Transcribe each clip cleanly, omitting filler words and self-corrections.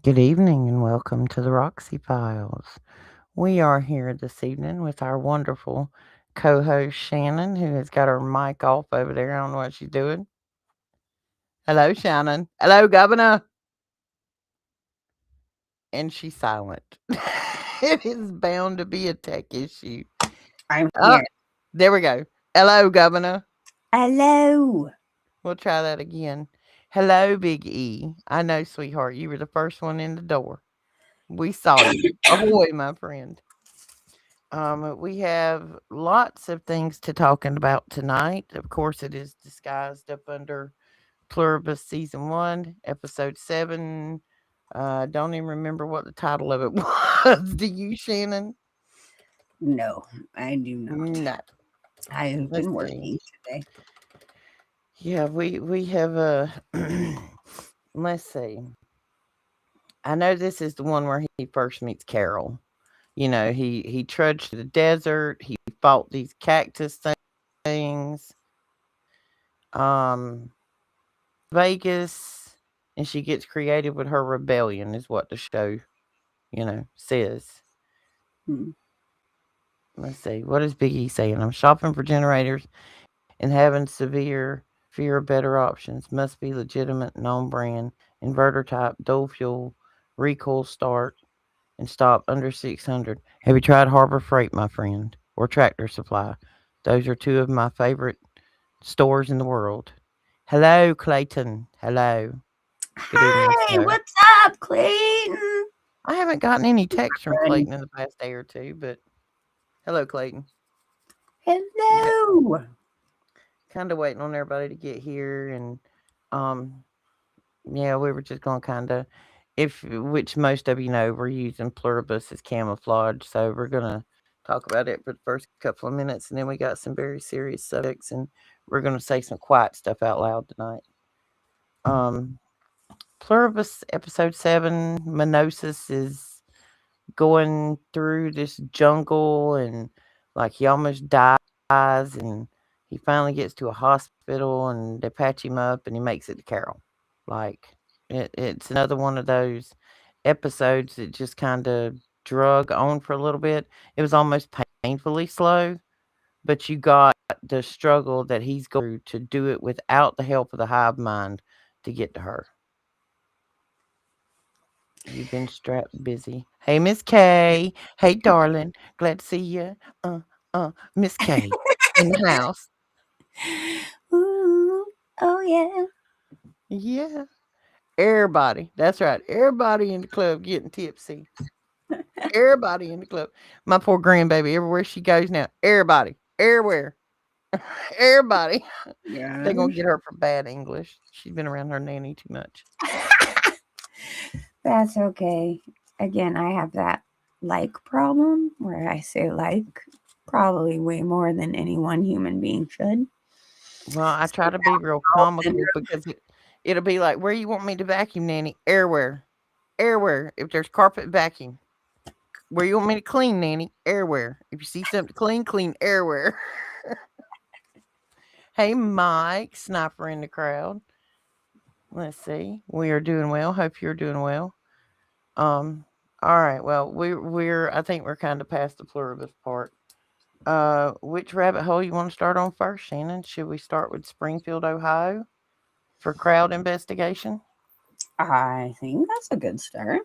Good evening and welcome to the Roxy Files. We are here this evening with our wonderful co host Shannon, who has got her mic off over there. I don't know what she's doing. Hello, Shannon. Hello, Governor. And she's silent. It is bound to be a tech issue. I'm Oh, here. there we go. Hello, Governor. Hello. We'll try that again. Hello, Big E. I know, sweetheart, you were the first one in the door. We saw you. Ahoy, my friend. We have lots of things to talking about tonight. Of course, it is disguised up under Pluribus Season 1, Episode 7. Don't even remember what the title of it was. Do you, Shannon? No, I do not. No. I have Let's been see. working today. Yeah, we have let's see. I know this is the one where he first meets Carol. You know, he trudged through the desert. He fought these cactus things. Um, Vegas, and she gets creative with her rebellion, is what the show, says. Hmm. Let's see, what is Big E saying? I'm shopping for generators and having severe fear of better options. Must be legitimate, known brand, inverter type, dual fuel, recoil start, and stop under 600. Have you tried Harbor Freight, my friend, or Tractor Supply? Those are two of my favorite stores in the world. Hello, Clayton. Hello. Good evening, Hi, sir. what's up, Clayton? I haven't gotten any text from Good. Clayton in the past day or two, but hello, Clayton. Yeah, Hello. kind of waiting on everybody to get here, and um, yeah, we were just going to kind of, if which most of you know, we're using Pluribus as camouflage, so we're gonna talk about it for the first couple of minutes, and then we got some very serious subjects, and we're gonna say some quiet stuff out loud tonight. Um, Pluribus episode 7, Monosis is going through this jungle and like he almost dies and he finally gets to a hospital and they patch him up and he makes it to Carol. Like it's another one of those episodes that just kind of drug on for a little bit. It was almost painfully slow, but you got the struggle that he's going through to do it without the help of the hive mind to get to her. You've been strapped busy. Hey, Miss K. Hey, darling. Glad to see you. Miss K in the house. Ooh, oh yeah. Yeah. Everybody. That's right. Everybody in the club getting tipsy. Everybody in the club. My poor grandbaby, everywhere she goes now. Everybody. Everywhere. Everybody. They're going to Yes. get her for bad English. She's been around her nanny too much. That's okay. Again, I have that like problem where I say like probably way more than any one human being should. Well, I So try to be real Down comical syndrome. because it'll be like, where you want me to vacuum, nanny? Everywhere. Everywhere. If there's carpet, vacuum. Where you want me to clean, nanny? Everywhere. If you see something to clean, clean everywhere. Hey, Mike, sniper in the crowd. Let's see. We are doing well. Hope you're doing well. Um. All right. Well, we're. I think we're kind of past the pluribus part. Which rabbit hole you want to start on first, Shannon? Should we start with Springfield, Ohio, for crowd investigation? I think that's a good start.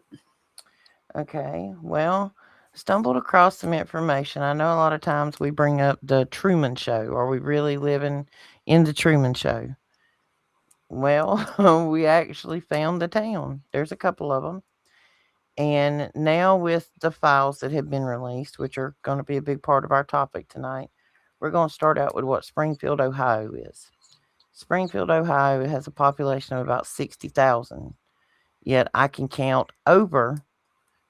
Okay. Well, stumbled across some information. I know a lot of times we bring up the Truman Show. Are we really living in the Truman Show? Well, we actually found the town. There's a couple of them. And now, with the files that have been released, which are going to be a big part of our topic tonight, we're going to start out with what Springfield, Ohio is. Springfield, Ohio has a population of about 60,000. Yet I can count over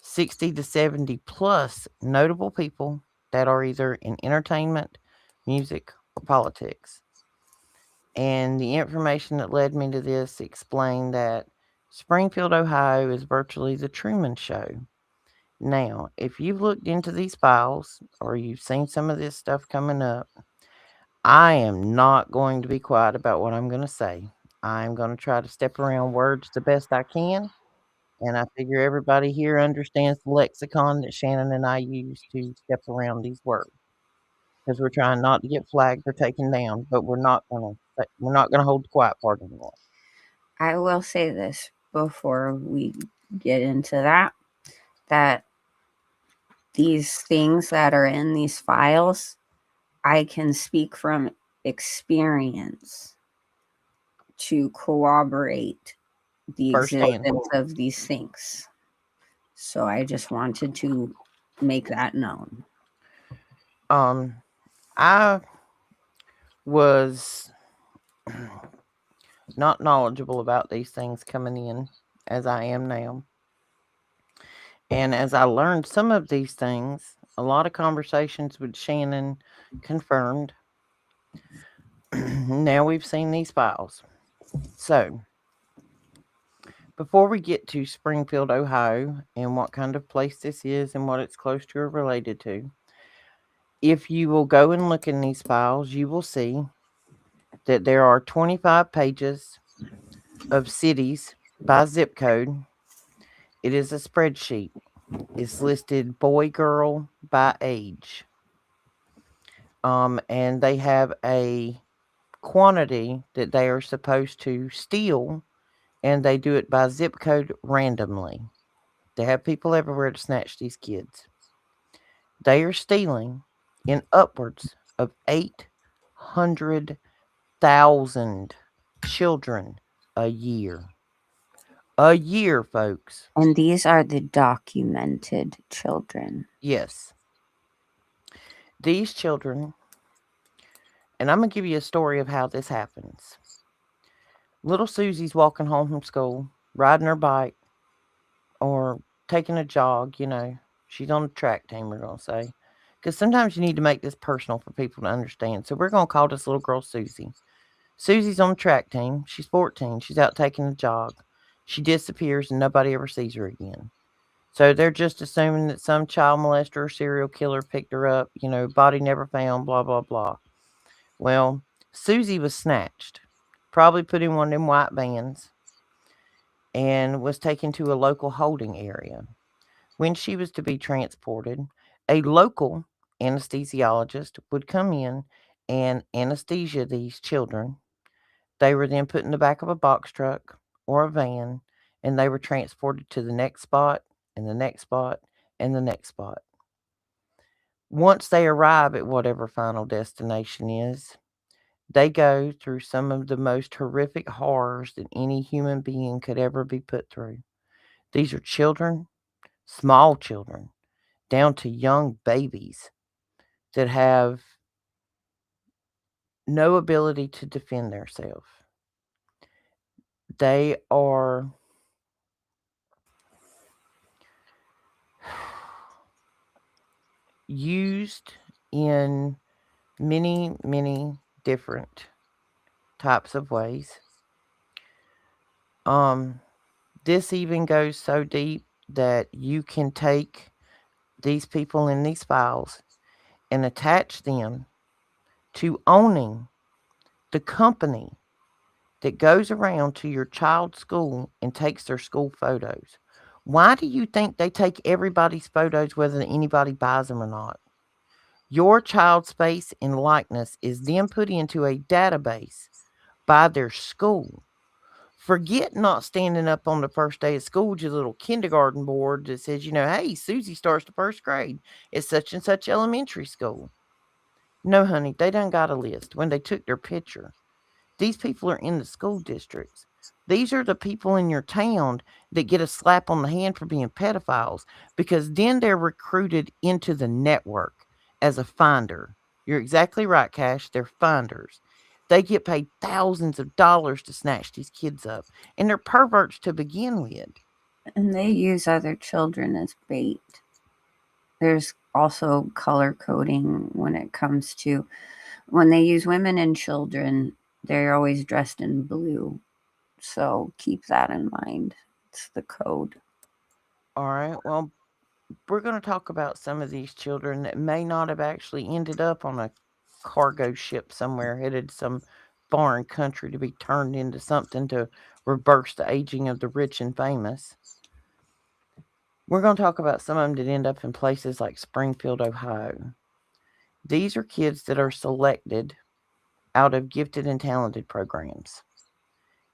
60 to 70 plus notable people that are either in entertainment, music, or politics. And the information that led me to this explained that Springfield, Ohio is virtually the Truman Show. Now, if you've looked into these files or you've seen some of this stuff coming up, I am not going to be quiet about what I'm going to say. I'm going to try to step around words the best I can. And I figure everybody here understands the lexicon that Shannon and I use to step around these words because we're trying not to get flagged or taken down, but we're not gonna hold the quiet part anymore. I will say this before we get into that these things that are in these files, I can speak from experience to corroborate the Firsthand. existence of these things. So I just wanted to make that known. I was not knowledgeable about these things coming in as I am now. And as I learned some of these things, a lot of conversations with Shannon confirmed. Now we've seen these files. So, before we get to Springfield, Ohio, and what kind of place this is and what it's close to or related to, if you will go and look in these files, you will see that there are 25 pages of cities by zip code. It is a spreadsheet. It's listed boy, girl by age. And they have a quantity that they are supposed to steal, and they do it by zip code randomly. They have people everywhere to snatch these kids. They are stealing in upwards of 800,000 children a year. A year, folks. And these are the documented children. Yes. These children, and I'm going to give you a story of how this happens. Little Susie's walking home from school, riding her bike, or taking a jog, She's on the track team, we're going to say. Because sometimes you need to make this personal for people to understand. So we're going to call this little girl Susie. Susie's on the track team. She's 14. She's out taking a jog. She disappears and nobody ever sees her again. So they're just assuming that some child molester or serial killer picked her up, body never found, blah, blah, blah. Well, Susie was snatched, probably put in one of them white vans, and was taken to a local holding area. When she was to be transported, a local anesthesiologist would come in and anesthesia these children. They were then put in the back of a box truck or a van, and they were transported to the next spot, and the next spot, and the next spot. Once they arrive at whatever final destination is, they go through some of the most horrific horrors that any human being could ever be put through. These are children, small children, down to young babies that have no ability to defend themselves. They are used in many, many different types of ways. This even goes so deep that you can take these people in these files and attach them to owning the company that goes around to your child's school and takes their school photos. Why do you think they take everybody's photos whether anybody buys them or not? Your child's face and likeness is then put into a database by their school. Forget not standing up on the first day of school with your little kindergarten board that says, hey, Susie starts the first grade at such and such elementary school. No, honey, they done got a list when they took their picture. These people are in the school districts. These are the people in your town that get a slap on the hand for being pedophiles because then they're recruited into the network as a finder. You're exactly right, Cash. They're finders. They get paid thousands of dollars to snatch these kids up, and they're perverts to begin with. And they use other children as bait. There's also color coding when it comes to when they use women and children, they're always dressed in blue. So keep that in mind. It's the code. All right, well, we're going to talk about some of these children that may not have actually ended up on a cargo ship somewhere headed to some foreign country to be turned into something to reverse the aging of the rich and famous. We're going to talk about some of them that end up in places like Springfield, Ohio. These are kids that are selected out of gifted and talented programs.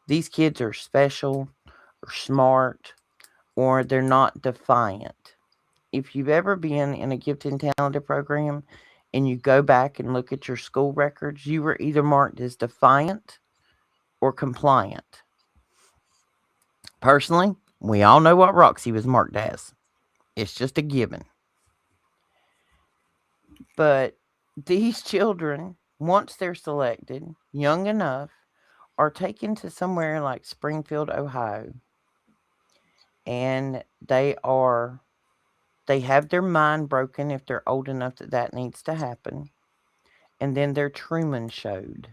These kids are special or smart or they're not defiant. If you've ever been in a gifted and talented program and you go back and look at your school records, you were either marked as defiant or compliant. Personally, we all know what Roxy was marked as. It's just a given. But these children, once they're selected, young enough, are taken to somewhere like Springfield, Ohio, and they have their mind broken if they're old enough that that needs to happen, and then they're Truman showed.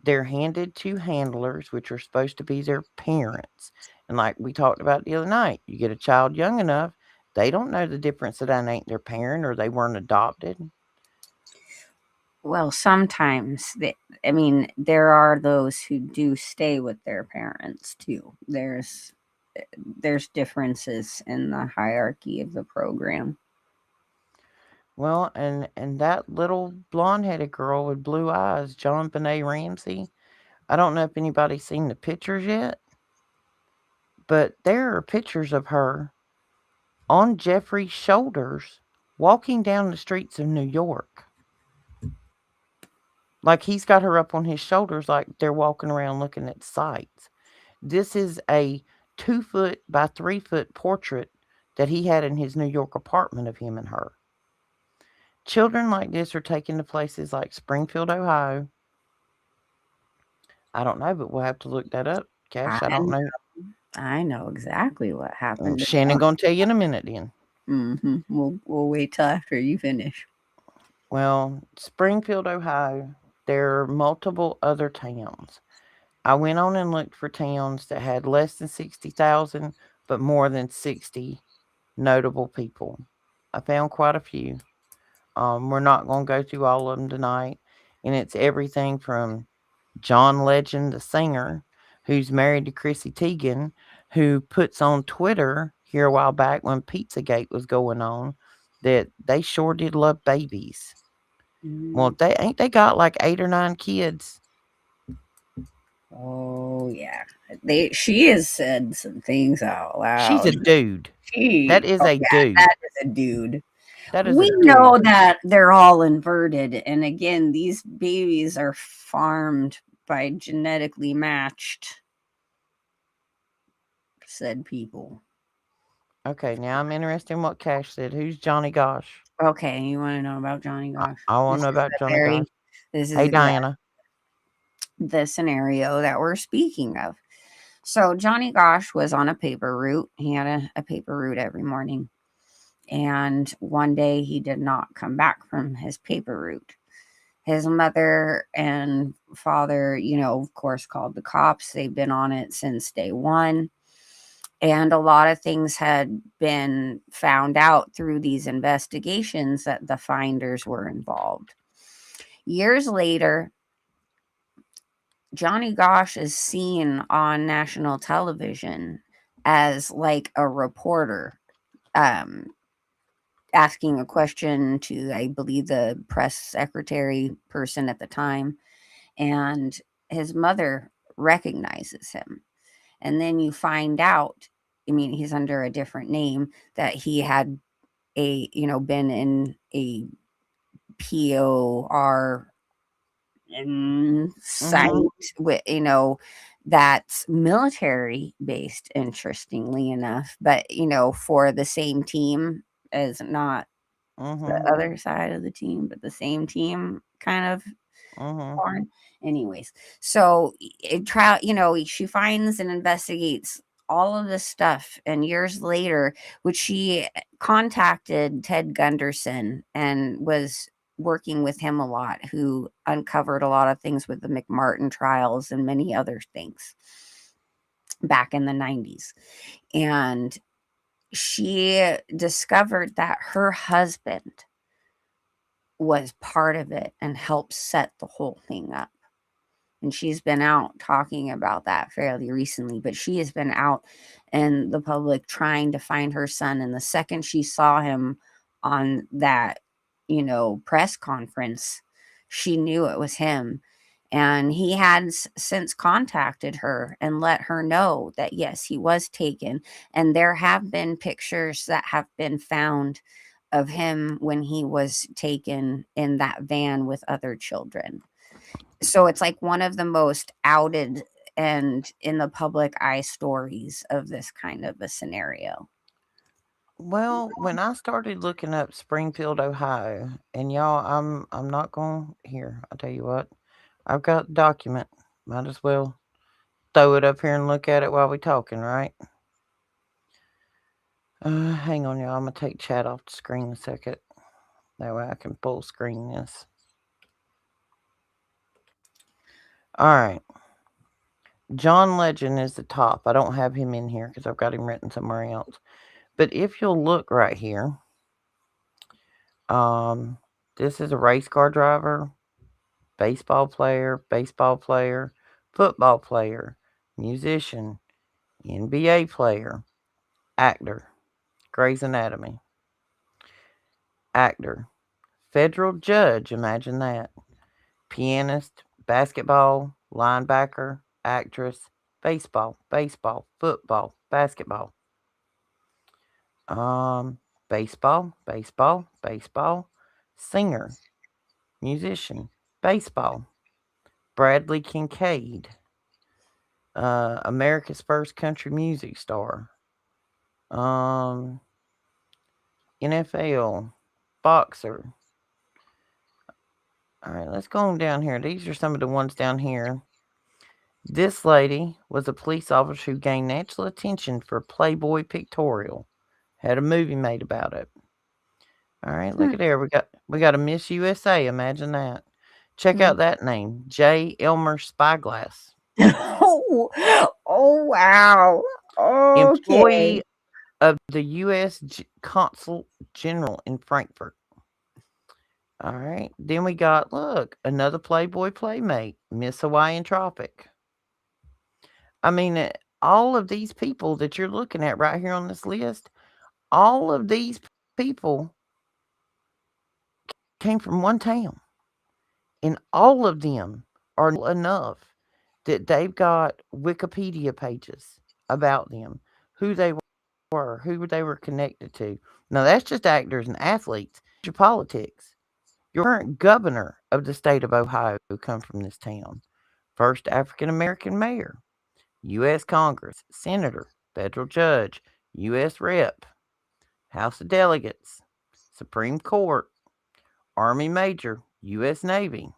They're handed to handlers, which are supposed to be their parents. And like we talked about the other night, you get a child young enough, they don't know the difference that I ain't their parent or they weren't adopted. Well, sometimes I mean, there are those who do stay with their parents too. There's differences in the hierarchy of the program. Well, and that little blonde-headed girl with blue eyes, John Benet Ramsey, I don't know if anybody's seen the pictures yet, but there are pictures of her on Jeffrey's shoulders walking down the streets of New York. Like he's got her up on his shoulders, like they're walking around looking at sights. This is a 2 foot by 3 foot portrait that he had in his New York apartment of him and her. Children like this are taken to places like Springfield, Ohio. I don't know, but we'll have to look that up. I Cash, I don't know. I know exactly what happened to Shannon gonna tell you in a minute then. them. We'll wait till after you finish. Well, Springfield, Ohio, there are multiple other towns. I went on and looked for towns that had less than 60,000, but more than 60 notable people. I found quite a few. We're not going to go through all of them tonight. And it's everything from John Legend, the singer, who's married to Chrissy Teigen, who puts on Twitter here a while back when Pizzagate was going on that they sure did love babies. Well, Mm. they got like 8 or 9 kids. Oh yeah, she has said some things out She's loud. a dude. That is Oh a yeah, dude. that is a dude. That is a We dude. know that they're all inverted, and again, these babies are farmed by genetically matched said people. Okay, now I'm interested in what Cash said. Who's Johnny Gosh? Okay, you want to know about Johnny Gosh? I want This to know is about the Johnny Gosh. very, this Hey, is Diana. the scenario that we're speaking of. So Johnny Gosh was on a paper route. He had a paper route every morning. And one day he did not come back from his paper route. His mother and father, of course, called the cops. They've been on it since day one. And a lot of things had been found out through these investigations that the finders were involved. Years later, Johnny Gosh is seen on national television as like a reporter, um, asking a question to, I believe, the press secretary person at the time. And his mother recognizes him. And then you find out, I mean, he's under a different name, that he had been in a POR site Mm-hmm. with, that's military based, interestingly enough, but, for the same team, as not the Mm-hmm. other side of the team, but the same team kind of Mm-hmm. porn. Anyways, so she finds and investigates all of this stuff, and years later, which she contacted Ted Gunderson and was working with him a lot, who uncovered a lot of things with the McMartin trials and many other things back in the 90s. And she discovered that her husband was part of it and helped set the whole thing up. and she's been out talking about that fairly recently, but she has been out in the public trying to find her son, and the second she saw him on that, press conference, she knew it was him. And he had since contacted her and let her know that yes, he was taken, and there have been pictures that have been found of him when he was taken in that van with other children. So it's like one of the most outed and in the public eye stories of this kind of a scenario. Well, when I started looking up Springfield, Ohio, and y'all, I'm not going here. I'll tell you what, I've got the document. Might as well throw it up here and look at it while we talking, right? Hang on, y'all. I'm gonna take chat off the screen a second. That way I can full screen this. All right. John Legend is the top. I don't have him in here because I've got him written somewhere else. But if you'll look right here, um, this is a race car driver, baseball player, football player, musician, NBA player, actor, Grey's Anatomy, actor, federal judge, imagine that, pianist, basketball, linebacker, actress, football, basketball, um, baseball, singer, musician, baseball, Bradley Kincaid, America's first country music star, um, NFL, boxer. All right, let's go on down here. These are some of the ones down here. This lady was a police officer who gained national attention for Playboy pictorial. Had a movie made about it. All right, look Hmm. at there. We got a Miss USA. Imagine that. Check Hmm. out that name, J. Elmer Spyglass, Oh, oh, wow. Okay. employee of the U.S. Consul General in Frankfurt. All right. Then we got, look, another Playboy playmate, Miss Hawaiian Tropic. I mean, all of these people that you're looking at right here on this list, all of these people came from one town. And all of them are enough that they've got Wikipedia pages about them, who they were, who they were connected to. Now, that's just actors and athletes. Your politics. Your current governor of the state of Ohio come from this town. First African American mayor, U.S. Congress, senator, federal judge, U.S. rep, House of Delegates, Supreme Court, Army major, U.S. Navy.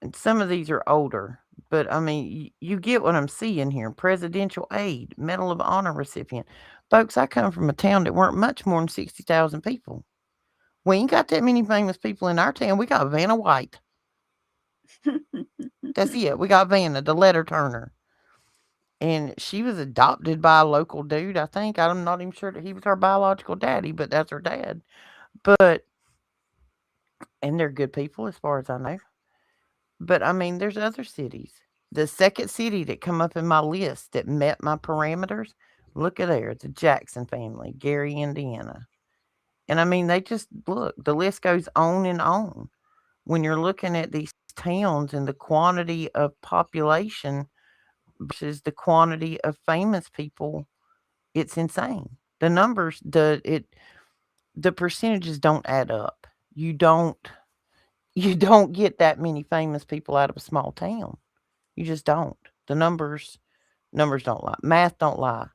And some of these are older, but I mean, you get what I'm seeing here. Presidential aide, Medal of Honor recipient. Folks, I come from a town that weren't much more than 60,000 people. We ain't got that many famous people in our town. We got Vanna White. That's it. We got Vanna, the letter turner. And she was adopted by a local dude, I think. I'm not even sure that he was her biological daddy, but that's her dad. But, and they're good people as far as I know. But I mean, there's other cities. The second city that come up in my list that met my parameters, look at there, the Jackson family, Gary, Indiana. And I mean, they just look, the list goes on and on. When you're looking at these towns and the quantity of population versus the quantity of famous people, it's insane. The numbers, the percentages don't add up. You don't get that many famous people out of a small town. You just don't. The numbers don't lie. Math don't lie.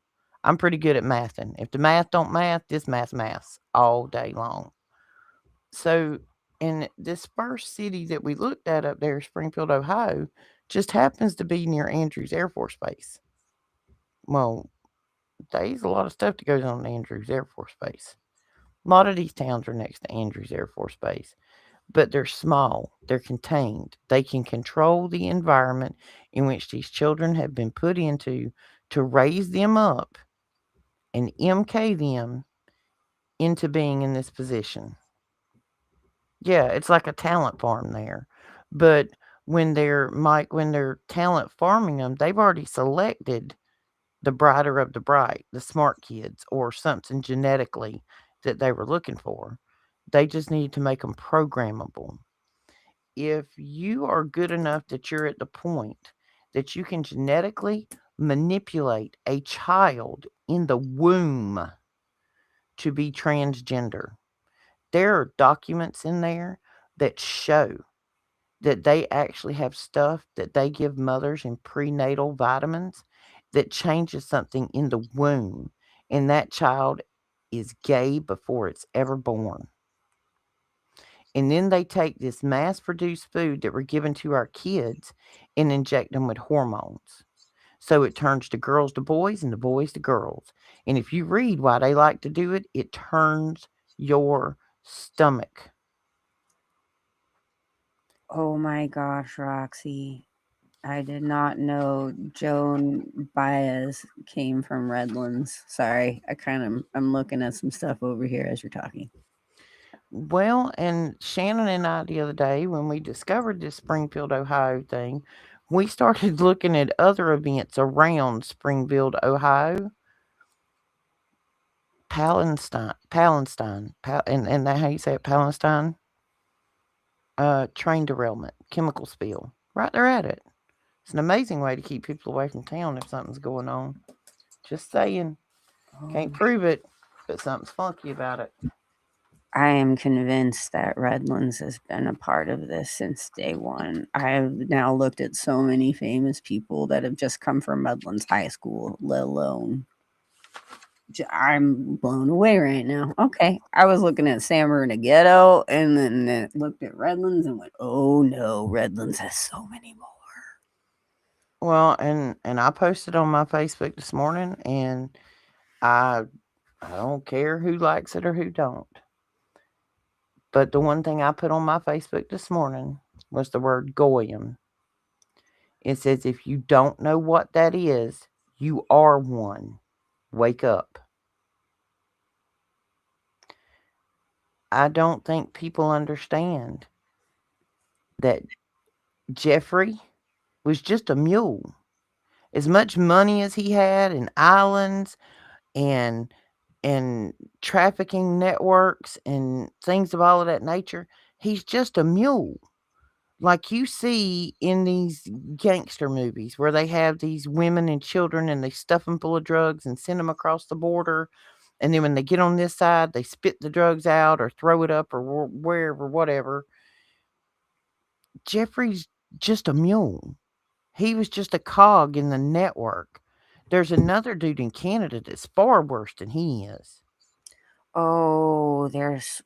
I'm pretty good at mathing. If the math don't math, this maths all day long. So, in this first city that we looked at up there, Springfield, Ohio, just happens to be near Andrews Air Force Base. Well, there's a lot of stuff that goes on at Andrews Air Force Base. A lot of these towns are next to Andrews Air Force Base, but they're small, they're contained. They can control the environment in which these children have been put into to raise them up and MK them into being in this position. Yeah, it's like a talent farm there. But when they're talent farming them, they've already selected the brighter of the bright, the smart kids, or something genetically that they were looking for. They just need to make them programmable. If you are good enough that you're at the point that you can genetically manipulate a child in the womb to be transgender, there are documents in there that show that they actually have stuff that they give mothers in prenatal vitamins that changes something in the womb, and that child is gay before it's ever born. And then they take this mass produced food that we're giving to our kids and inject them with hormones. So it turns the girls to boys and the boys to girls. And if you read why they like to do it, it turns your stomach. Oh my gosh, Roxy. I did not know Joan Baez came from Redlands. Sorry, I'm looking at some stuff over here as you're talking. Well, and Shannon and I the other day, when we discovered this Springfield, Ohio thing, we started looking at other events around Springfield, Ohio. And that how you say it, Palestine? Train derailment, chemical spill. Right there at it. It's an amazing way to keep people away from town if something's going on. Just saying. Can't Oh. prove it, but something's funky about it. I am convinced that Redlands has been a part of this since day one. I've now looked at so many famous people that have just come from Redlands High School, let alone. I'm blown away right now. Okay, I was looking at San Bernardino and then looked at Redlands and went, "Oh no, Redlands has so many more." Well, and I posted on my Facebook this morning, and I I don't care who likes it or who don't. But the one thing I put on my Facebook this morning was the word goyim. It says if you don't know what that is, you are one. Wake up. I don't think people understand that Jeffrey was just a mule. As much money as he had in islands and and trafficking networks and things of all of that nature, he's just a mule. Like you see in these gangster movies where they have these women and children and they stuff them full of drugs and send them across the border. And then when they get on this side, they spit the drugs out or throw it up or wherever, whatever. Jeffrey's just a mule. He was just a cog in the network. There's another dude in Canada that's far worse than he is. Oh, there's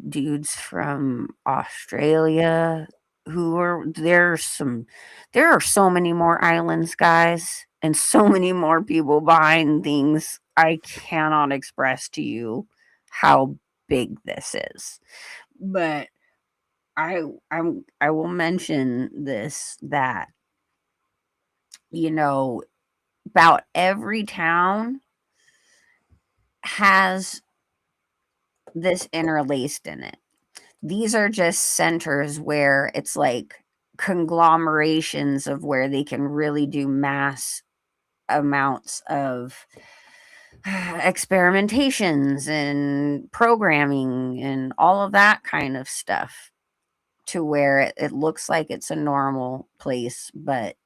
dudes from Australia who are there are so many more islands, guys, and so many more people behind things. I cannot express to you how big this is. But I will mention this that you know about every town has this interlaced in it. These are just centers where it's like conglomerations of where they can really do mass amounts of experimentations and programming and all of that kind of stuff to where it looks like it's a normal place, but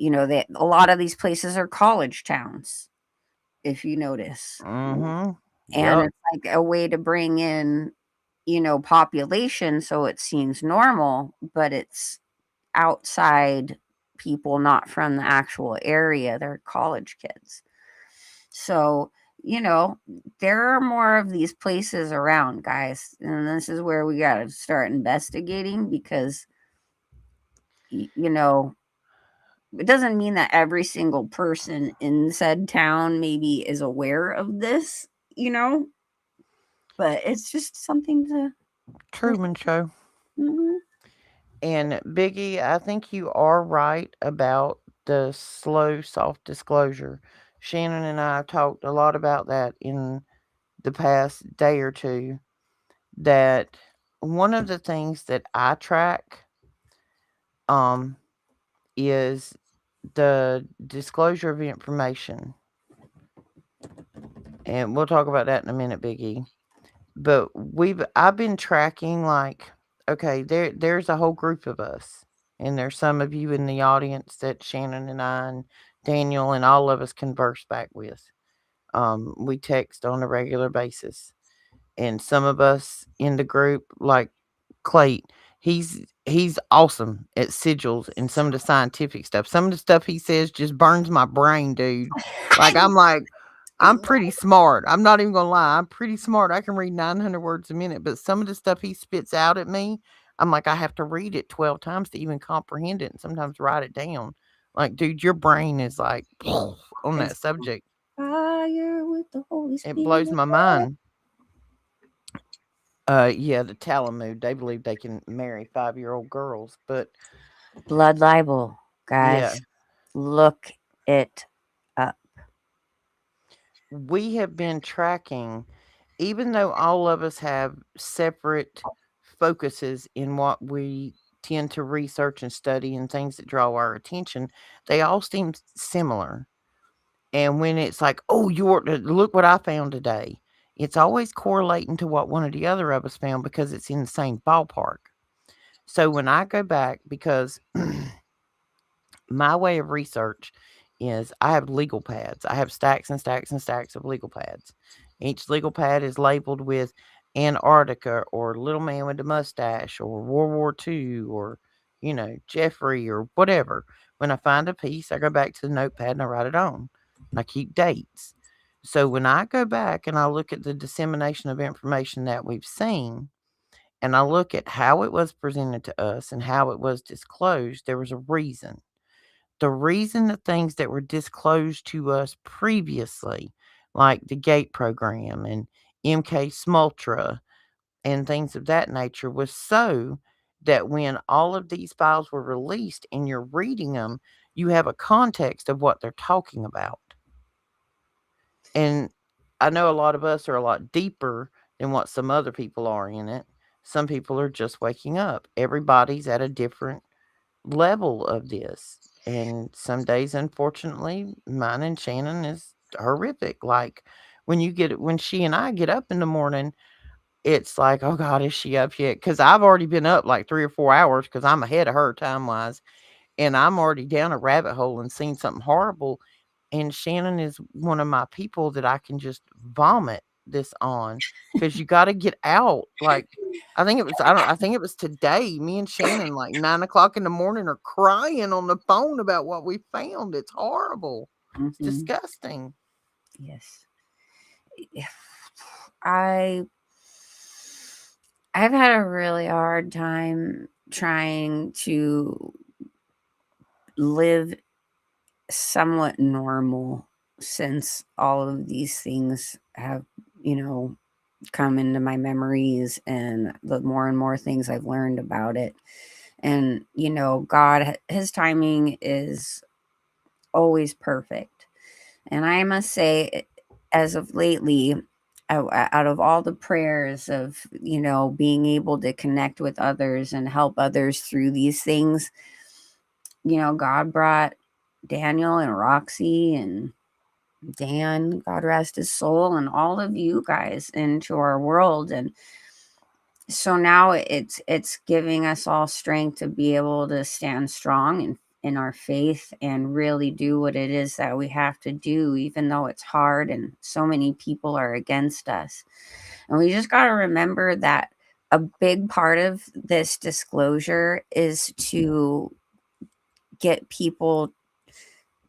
a lot of these places are college towns, if you notice. Mm-hmm. And Yup. it's like a way to bring in, population so it seems normal, but it's outside people not from the actual area. They're college kids. So, you know, there are more of these places around, guys. And this is where we got to start investigating because, you know, it doesn't mean that every single person in said town maybe is aware of this, but it's just something to. Truman Show. Mhm. And Biggie, I think you are right about the slow, soft disclosure. Shannon and I talked a lot about that in the past day or two. That one of the things that I track um, is the disclosure of information. And we'll talk about that in a minute, Biggie. But I've been tracking, like, okay, there's a whole group of us. And there's some of you in the audience that Shannon and I and Daniel and all of us converse back with. We text on a regular basis. And some of us in the group, like Clay, he's awesome at sigils and some of the scientific stuff. Some of the stuff he says just burns my brain, dude. Like, I'm pretty smart. I'm not even gonna lie. I'm pretty smart. I can read 900 words a minute, but some of the stuff he spits out at me, I'm like, I have to read it 12 times to even comprehend it and sometimes write it down. Like, dude, your brain is like on that It's subject. fire with the Holy It blows Spirit. my mind. Yeah, the Talmud, they believe they can marry 5-year-old girls, but Blood libel, yeah, guys. Look it up. we have been tracking, even though all of us have separate focuses in what we tend to research and study and things that draw our attention, they all seem similar. And when it's like, oh, look what I found today, it's always correlating to what one of the other of us found because it's in the same ballpark. So when I go back, because my way of research is I have legal pads. I have stacks and stacks and stacks of legal pads. Each legal pad is labeled with Antarctica or Little Man with the Mustache or World War II or, Jeffrey or whatever. When I find a piece, I go back to the notepad and I write it on. And I keep dates. So when I go back and I look at the dissemination of information that we've seen, and I look at how it was presented to us and how it was disclosed, there was a reason. The reason that things that were disclosed to us previously, like the GATE program and MK Smultra and things of that nature, was so that when all of these files were released and you're reading them, you have a context of what they're talking about. And I know a lot of us are a lot deeper than what some other people are in it. Some people are just waking up. Everybody's at a different level of this. And some days, unfortunately, mine and Shannon is horrific. Like when she and I get up in the morning, it's like, oh God, is she up yet? Because I've already been up like 3 or 4 hours because I'm ahead of her time wise. And I'm already down a rabbit hole and seen something horrible. And Shannon is one of my people that I can just vomit this on because you got to get out. Like, I think it was today. Me and Shannon, like 9 o'clock in the morning, are crying on the phone about what we found. It's horrible. It's Mm-hmm. disgusting. Yes. I I've had a really hard time trying to live somewhat normal since all of these things have, you know, come into my memories and the more and more things I've learned about it. And, God, his timing is always perfect. And I must say, as of lately, out of all the prayers of, being able to connect with others and help others through these things, God brought Daniel and Roxy and Dan, God rest his soul, and all of you guys into our world. And so now it's giving us all strength to be able to stand strong in our faith and really do what it is that we have to do, even though it's hard and so many people are against us. And we just got to remember that a big part of this disclosure is to get people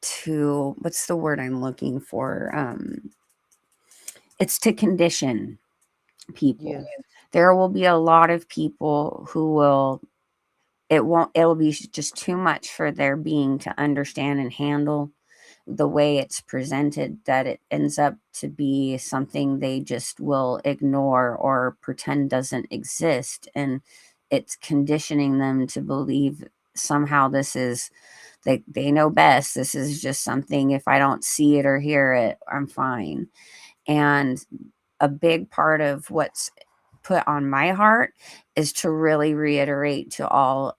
to, what's the word I'm looking for? It's to condition people. Yes. There will be a lot of people who it'll be just too much for their being to understand and handle the way it's presented, that it ends up to be something they just will ignore or pretend doesn't exist. And it's conditioning them to believe somehow this is, they know best. This is just something, if I don't see it or hear it, I'm fine. And a big part of what's put on my heart is to really reiterate to all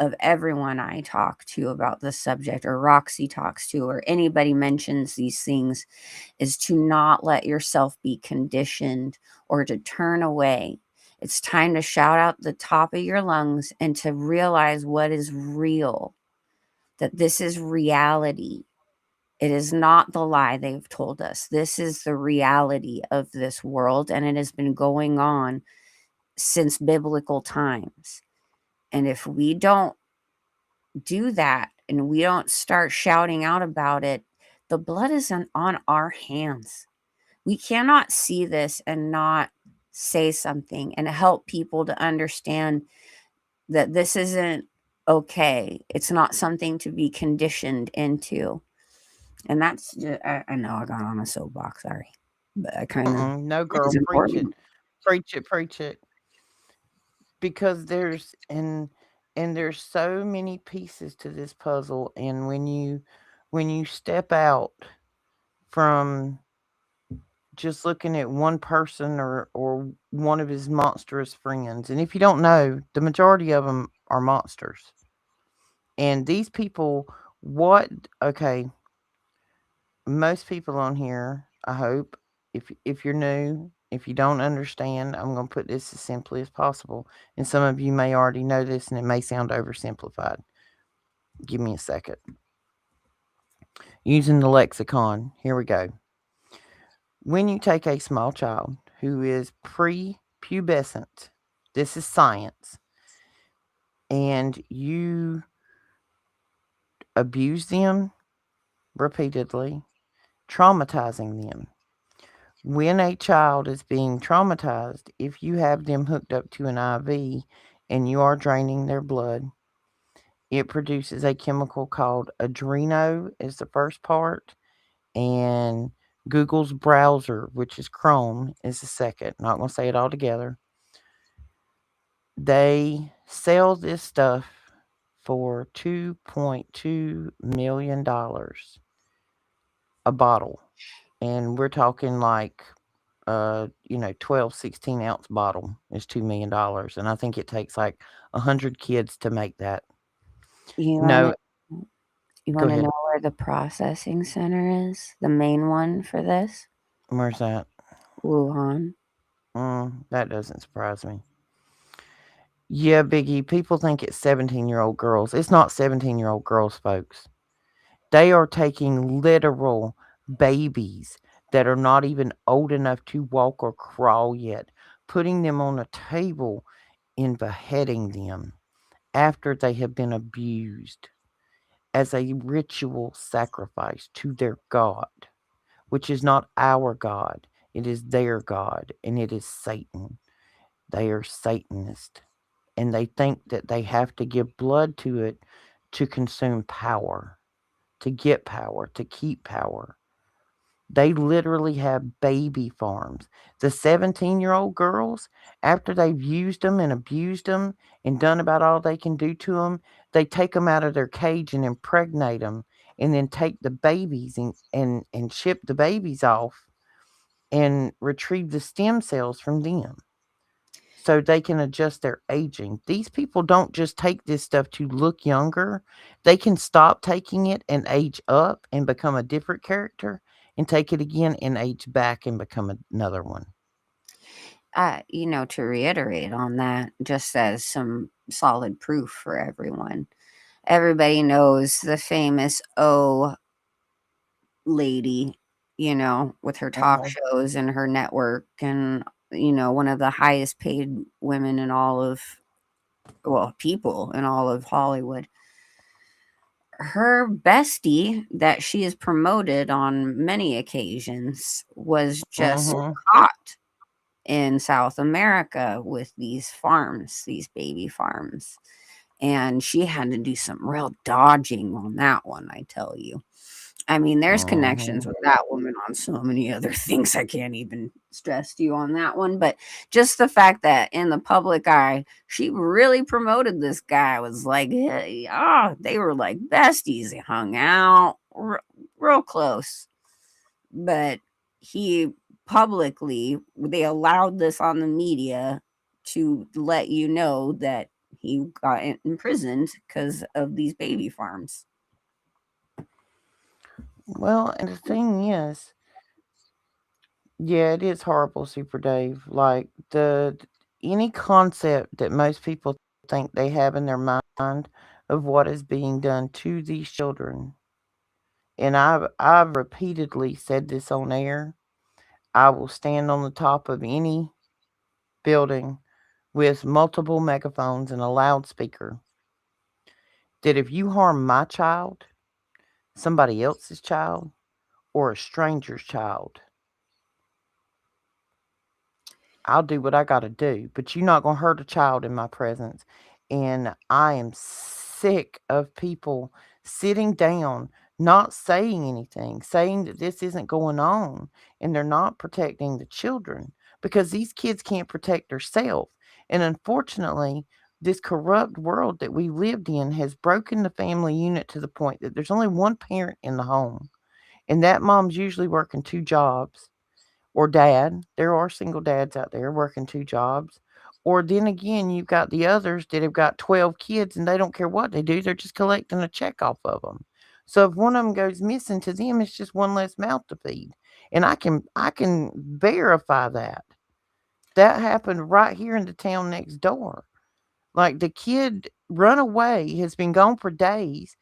of everyone I talk to about this subject, or Roxy talks to, or anybody mentions these things, is to not let yourself be conditioned or to turn away. It's time to shout out the top of your lungs and to realize what is real, that this is reality. It is not the lie they've told us. This is the reality of this world, and it has been going on since biblical times. And if we don't do that and we don't start shouting out about it, the blood is on our hands. We cannot see this and not say something and help people to understand that this isn't okay. It's not something to be conditioned into. And that's just, I know I got on a soapbox, sorry, but I kind of, No, it's girl, preach it, important. preach it, preach it. Because there's so many pieces to this puzzle, and when you step out from just looking at one person or one of his monstrous friends, and if you don't know, the majority of them are monsters. And these people, what? Okay, most people on here, I hope, if you're new, if you don't understand, I'm going to put this as simply as possible. And some of you may already know this, and it may sound oversimplified. Give me a second. Using the lexicon, here we go. When you take a small child who is pre-pubescent, this is science, and you abuse them repeatedly, traumatizing them. When a child is being traumatized, if you have them hooked up to an IV and you are draining their blood, it produces a chemical called adreno is the first part, and Google's browser, which is Chrome, is the second. Not going to say it all together. They sell this stuff for $2.2 million a bottle. And we're talking like 12, 16-ounce bottle is $2 million. And I think it takes like 100 kids to make that. You want No, to you go want to ahead. know where the processing center is? The main one for this? Where's that? Wuhan. That doesn't surprise me. Yeah, Biggie, people think it's 17-year-old girls. It's not 17-year-old girls, folks. They are taking literal babies that are not even old enough to walk or crawl yet, putting them on a table and beheading them after they have been abused as a ritual sacrifice to their God, which is not our God. It is their God, and it is Satan. They are Satanist, and they think that they have to give blood to it to consume power, to get power, to keep power. They literally have baby farms. The 17-year-old girls, after they've used them and abused them and done about all they can do to them, they take them out of their cage and impregnate them and then take the babies and ship the babies off and retrieve the stem cells from them so they can adjust their aging. These people don't just take this stuff to look younger. They can stop taking it and age up and become a different character and take it again and age back and become another one. To reiterate on that, just as some solid proof for everyone, everybody knows the famous O lady, with her talk Mhm, shows and her network, and, one of the highest paid women in all of, well, people in all of Hollywood. Her bestie that she has promoted on many occasions was just mhm, caught in South America with these farms, these baby farms. And she had to do some real dodging on that one, I tell you. I mean, there's connections mhm. with that woman on so many other things. I can't even stress to you on that one. But just the fact that in the public eye, she really promoted this guy, was like, hey, they were like besties. They hung out real close. But he publicly, they allowed this on the media to let you know that He got imprisoned because of these baby farms. Well, and the thing is, yeah, it is horrible, Super Dave. Like any concept that most people think they have in their mind of what is being done to these children, and I've repeatedly said this on air. I will stand on the top of any building with multiple megaphones and a loudspeaker that if you harm my child, somebody else's child, or a stranger's child, I'll do what I got to do, but you're not going to hurt a child in my presence. And I am sick of people sitting down, not saying anything, saying that this isn't going on, and they're not protecting the children because these kids can't protect themselves. And unfortunately, this corrupt world that we lived in has broken the family unit to the point that there's only one parent in the home, and that mom's usually working two jobs, or dad. There are single dads out there working two jobs. Or then again, you've got the others that have got 12 kids and they don't care what they do. They're just collecting a check off of them. So if one of them goes missing, to them, it's just one less mouth to feed. And I can verify that. That happened right here in the town next door. Like the kid run away, has been gone for days.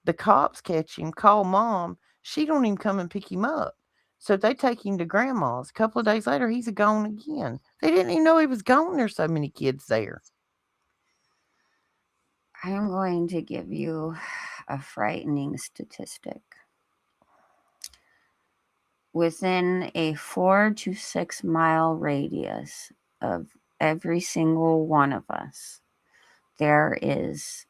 The cops catch him, call mom. She don't even come and pick him up. So they take him to grandma's. A couple of days later, he's gone again. They didn't even know he was gone. There's so many kids there. I'm going to give you a frightening statistic. Within a 4 to 6 mile radius of every single one of us, there is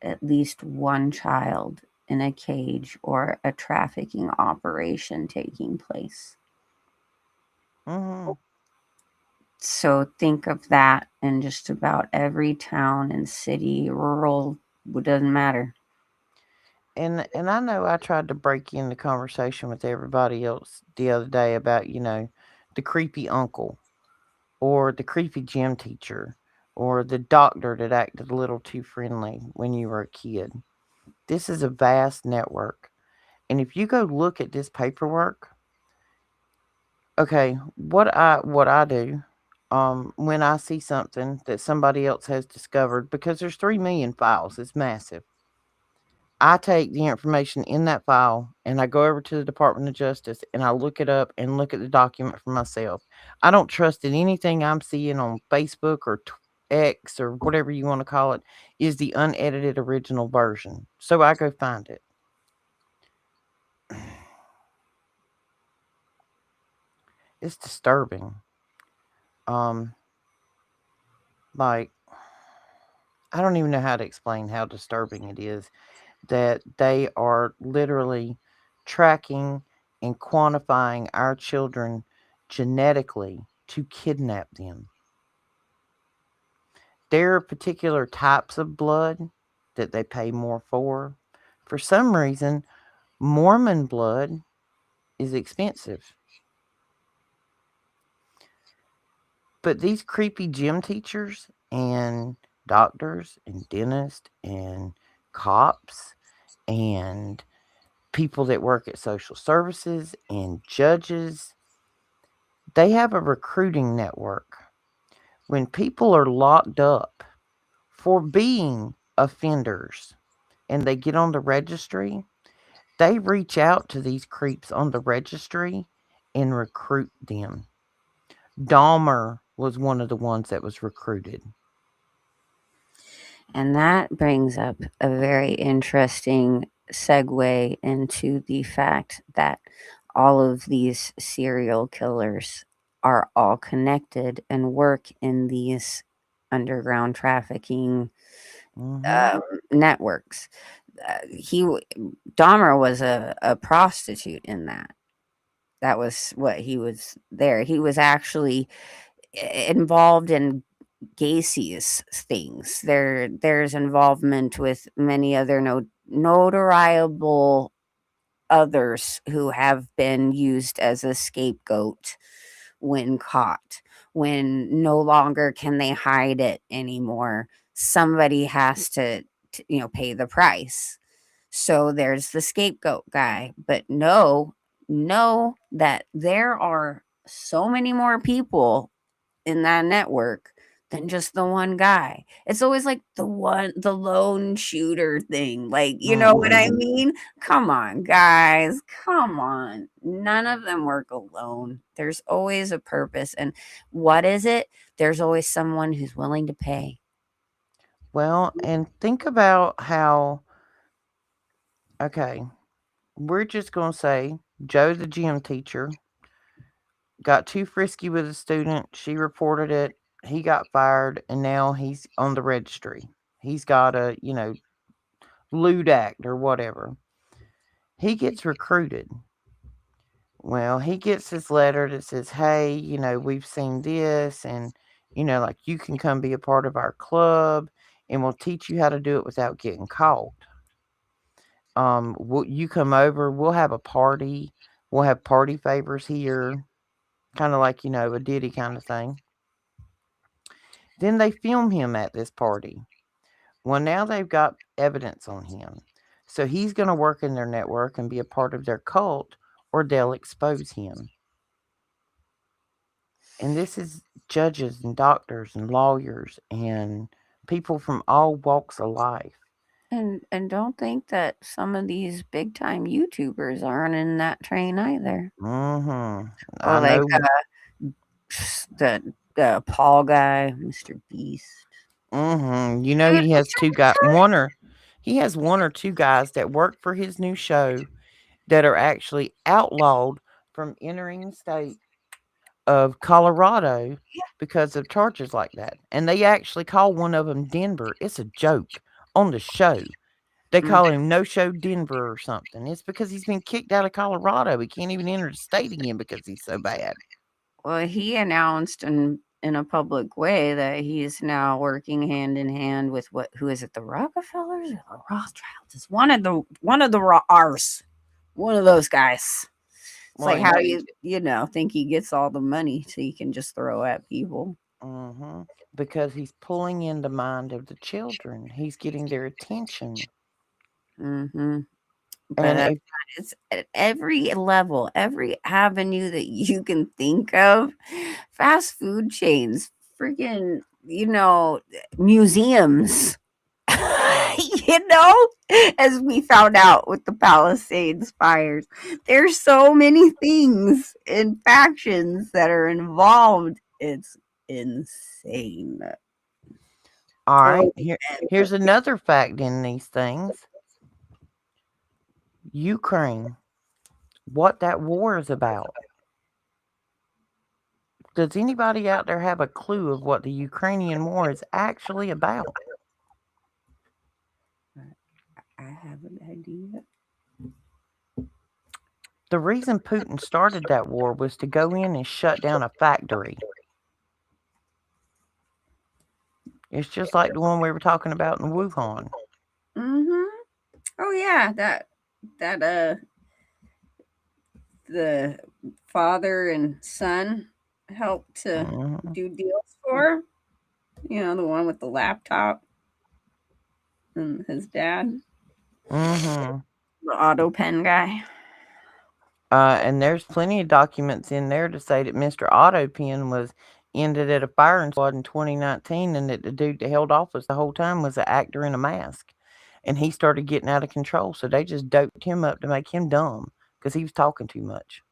at least one child in a cage or a trafficking operation taking place. Hmm. So think of that in just about every town and city, rural, it doesn't matter. And I know I tried to break in the conversation with everybody else the other day about, the creepy uncle or the creepy gym teacher or the doctor that acted a little too friendly when you were a kid. This is a vast network. And if you go look at this paperwork, okay, what I do, when I see something that somebody else has discovered, because there's 3 million files, it's massive. I take the information in that file and I go over to the Department of Justice and I look it up and look at the document for myself. I don't trust that anything I'm seeing on Facebook or X or whatever you want to call it is the unedited original version. So I go find it. It's disturbing. Um, like I don't even know how to explain how disturbing it is that they are literally tracking and quantifying our children genetically to kidnap them. There are particular types of blood that they pay more for. For some reason, Mormon blood is expensive. But these creepy gym teachers and doctors and dentists and cops and people that work at social services and judges, they have a recruiting network. When people are locked up for being offenders and they get on the registry, they reach out to these creeps on the registry and recruit them. Dahmer was one of the ones that was recruited. And that brings up a very interesting segue into the fact that all of these serial killers are all connected and work in these underground trafficking Hmm. networks. He Dahmer was a prostitute in that. That was what he was there. He was actually involved in Gacy's things. There's involvement with many other notariable others who have been used as a scapegoat when caught, when no longer can they hide it anymore. somebody has to pay the price. So there's the scapegoat guy. But know that there are so many more people in that network than just the one guy. It's always like the lone shooter thing. Like, you know what I Mhm. mean? Come on, guys. Come on. None of them work alone. There's always a purpose. And what is it? There's always someone who's willing to pay. Well, and think about how, okay, we're just going to say Joe, the gym teacher, got too frisky with a student. She reported it. He got fired, and now he's on the registry. He's got a, lewd act or whatever. He gets recruited. Well, he gets this letter that says, hey, we've seen this, and, like you can come be a part of our club, and we'll teach you how to do it without getting caught. You come over, we'll have a party. We'll have party favors here, kind of like, a ditty kind of thing. Then they film him at this party. Well, now they've got evidence on him. So he's going to work in their network and be a part of their cult, or they'll expose him. And this is judges and doctors and lawyers and people from all walks of life. And don't think that some of these big time YouTubers aren't in that train either. Mm-hmm. Oh, I like know. the Paul guy, Mr. Beast. Mm-hmm. Dude, He has he has one or two guys that work for his new show that are actually outlawed from entering the state of Colorado because of charges like that. And they actually call one of them Denver. It's a joke on the show. They mm, call him No Show Denver or something. It's because he's been kicked out of Colorado. He can't even enter the state again because he's so bad. well, he announced in a public way that he's now working hand in hand with who is it, the Rockefellers or the Rothschilds? It's one of the R's. One of those guys. It's Well, like how you think he gets all the money so he can just throw at people. mm-hmm, because he's pulling in the mind of the children. He's getting their attention. Mm-hmm. But And if it's at every level, every avenue that you can think of. Fast food chains, freaking, museums. As we found out with the Palisades fires, there's so many things and factions that are involved. It's insane. all Oh, right, here's another fact in these things. Ukraine, what that war is about. Does anybody out there have a clue of what the Ukrainian war is actually about? I have an idea. The reason Putin started that war was to go in and shut down a factory. It's just like the one we were talking about in Wuhan. Mm-hmm. Oh yeah, that the father and son helped to Mhm. do deals for. The one with the laptop and his dad, Mhm. the auto pen guy. And there's plenty of documents in there to say that Mr. Autopin was ended at a firing squad in 2019, and that the dude that held office the whole time was an actor in a mask, and he started getting out of control. So they just doped him up to make him dumb because he was talking too much.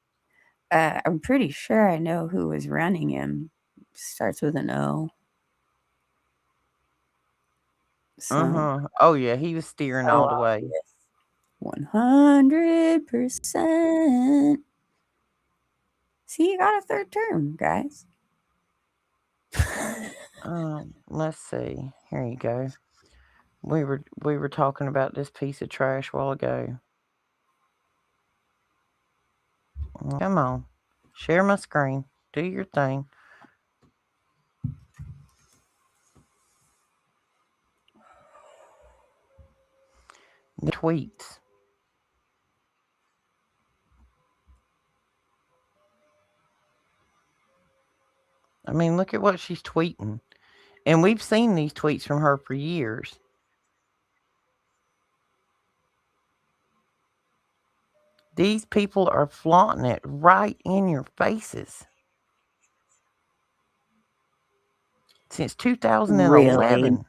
I'm pretty sure I know who was running him. Starts with an O. So Oh yeah, he was steering all the way. 100%. See, you got a third term, guys. Let's see. Here you go. We were talking about this piece of trash a while ago. Come on, share my screen. Do your thing. The tweets. I mean, look at what she's tweeting. And we've seen these tweets from her for years. These people are flaunting it right in your faces. Since Really? 2011.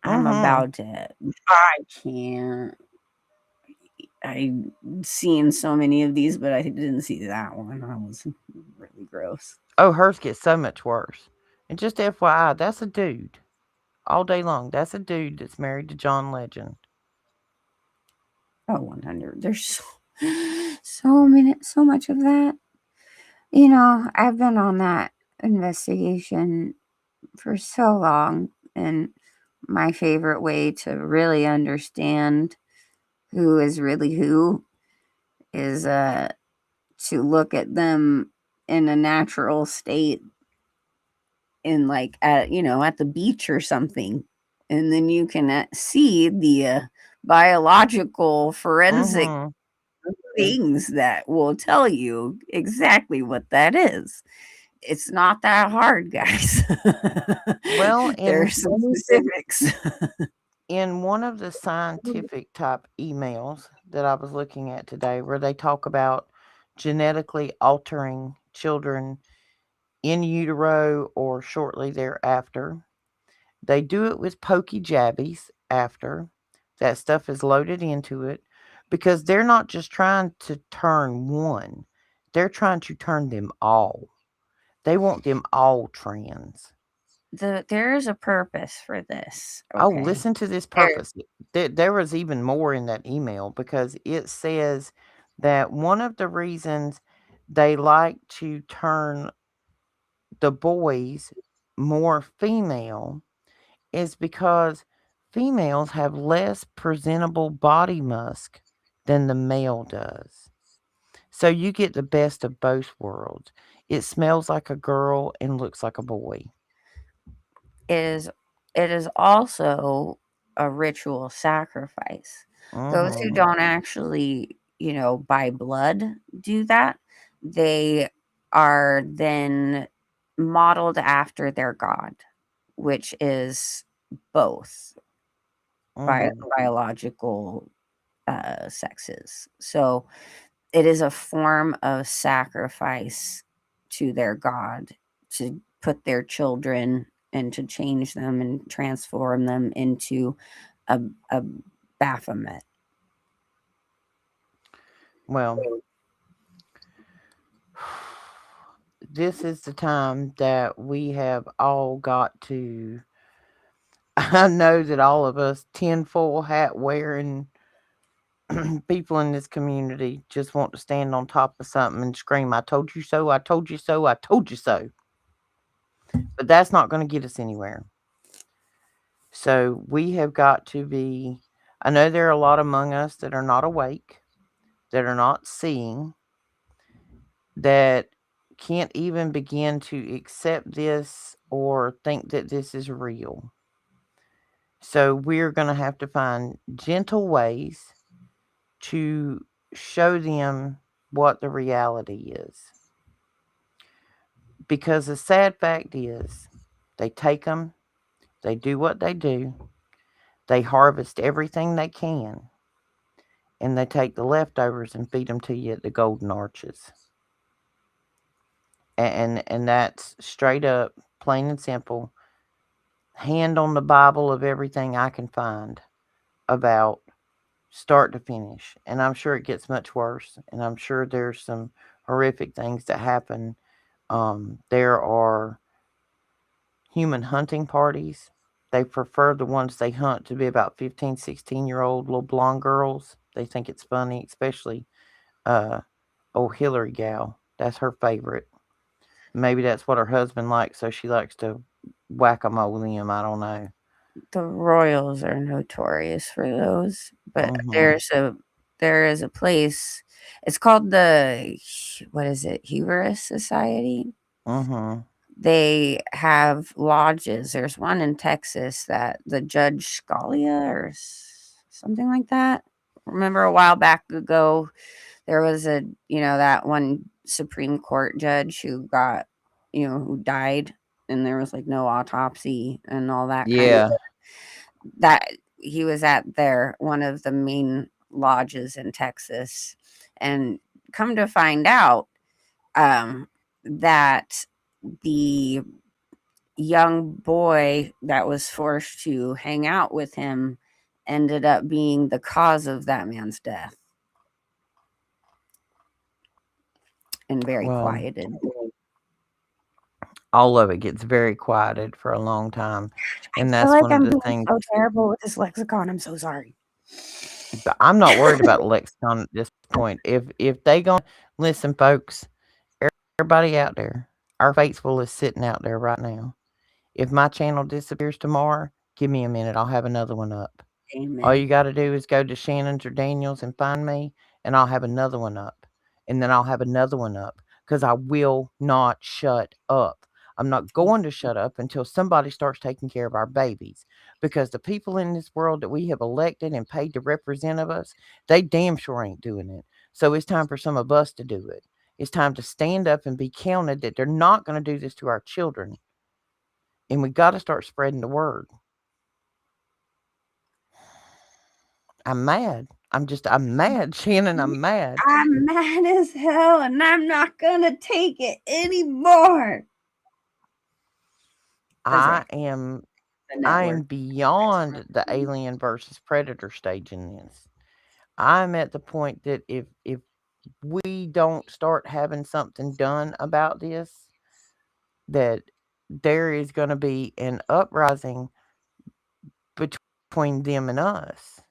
I'm Mm-hmm. about to. I can't. I've seen so many of these, but I didn't see that one. That was really gross. Oh, hers gets so much worse. And just FYI, that's a dude. All day long. That's a dude that's married to John Legend. Oh, 100. There's so much of that. I've been on that investigation for so long, and my favorite way to really understand who is really who is to look at them in a natural state, in like at the beach or something, and then you can see the biological forensic Mm-hmm. things that will tell you exactly what that is. It's not that hard, guys. Well, There's some specifics. in one of the scientific type emails that I was looking at today, where they talk about genetically altering children in utero or shortly thereafter, they do it with pokey jabbies after that stuff is loaded into it, because they're not just trying to turn one, they're trying to turn them all. They want them all trans. There is a purpose for this. Oh, Okay. listen to this There, purpose. There was even more in that email, because it says that one of the reasons they like to turn the boys more female is because females have less presentable body musk than the male does. So you get the best of both worlds. It smells like a girl and looks like a boy. is it is also a ritual sacrifice. Those who Mhm. don't actually, by blood do that, they are then modeled after their god, which is both Mhm. biological sexes. So it is a form of sacrifice to their god, to put their children and to change them and transform them into a Baphomet. Well, this is the time that we have all got to. I know that all of us tinfoil hat wearing people in this community just want to stand on top of something and scream, I told you so, I told you so, I told you so. But that's not going to get us anywhere. So we have got to be. I know there are a lot among us that are not awake, that are not seeing, that can't even begin to accept this or think that this is real. So we're going to have to find gentle ways to show them what the reality is. Because the sad fact is, they take them, they do what they do, they harvest everything they can, and they take the leftovers and feed them to you at the Golden Arches. And that's straight up, plain and simple, hand on the Bible of everything I can find about start to finish. And I'm sure it gets much worse, and I'm sure there's some horrific things that happen. There are human hunting parties. They prefer the ones they hunt to be about 15, 16-year-old little blonde girls. They think it's funny, especially uh, old Hillary gal. That's her favorite. Maybe that's what her husband likes, so she likes to whack 'em with him. I don't know. The royals are notorious for those, but Mhm. there is a place. It's called the, what is it? Hubris Society. Mhm. They have lodges. There's one in Texas that the Judge Scalia or something like that. Remember a while back ago, there was that one Supreme Court judge who got, who died. and there was like no autopsy and all that kind of Yeah. that. He was at one of the main lodges in Texas, and come to find out that the young boy that was forced to hang out with him ended up being the cause of that man's death, and very Well, quieted. all of it gets very quieted for a long time. I And feel that's like one of I'm the being things. so terrible with this lexicon. I'm so sorry. But I'm not worried about lexicon at this point. If they gonna listen, folks, everybody out there, our faithful is sitting out there right now. If my channel disappears tomorrow, give me a minute. I'll have another one up. All Amen. you got to do is go to Shannon's or Daniel's and find me, and I'll have another one up. And then I'll have another one up because I will not shut up. I'm not going to shut up until somebody starts taking care of our babies. Because the people in this world that we have elected and paid to represent of us, they damn sure ain't doing it. So it's time for some of us to do it. It's time to stand up and be counted that they're not going to do this to our children. And we got to start spreading the word. I'm mad. I'm mad, Shannon. I'm mad. I'm mad as hell, and I'm not gonna take it anymore. That's I right. am The I network. am beyond the alien versus predator stage in this. I'm at the point that if we don't start having something done about this, that there is going to be an uprising between them and us.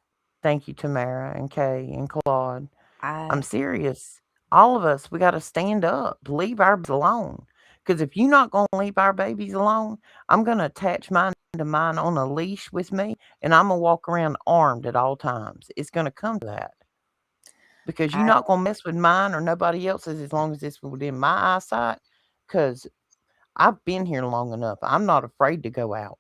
Thank you, Tamara and Kay and Claude. I'm I serious. All of us, we got to stand up, leave our babies alone. Because if you're not going to leave our babies alone, I'm going to attach mine to mine on a leash with me, and I'm going to walk around armed at all times. It's going to come to that. Because you're I not going to mess with mine or nobody else's as long as it's within my eyesight. Because I've been here long enough. I'm not afraid to go out.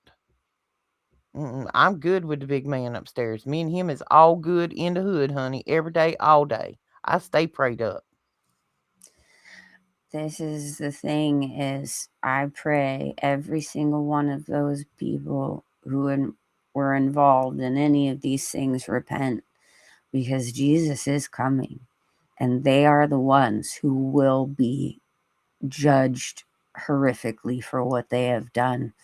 I'm good with the big man upstairs. Me and him is all good in the hood, honey, every day, all day. I stay prayed up. This is the thing is I pray every single one of those people who were involved in any of these things repent, because Jesus is coming, and they are the ones who will be judged horrifically for what they have done.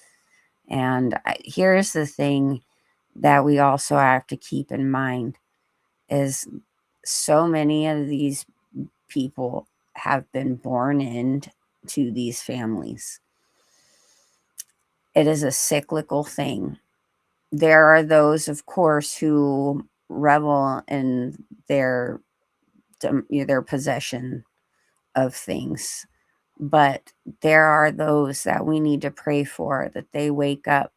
And here's the thing that we also have to keep in mind is so many of these people have been born into these families. It is a cyclical thing. There are those, of course, who revel in their possession of things, but there are those that we need to pray for, that they wake up,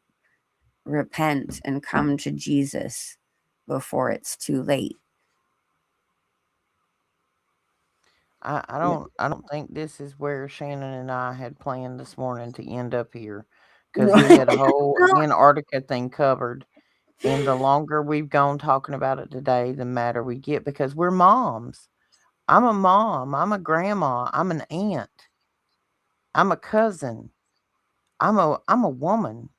repent, and come to Jesus before it's too late. I don't think this is where Shannon and I had planned this morning to end up here, because we No, had a whole Antarctica thing covered, and the longer we've gone talking about it today, the madder we get because we're moms. I'm a mom. I'm a grandma. I'm an aunt. I'm a cousin. I'm a woman,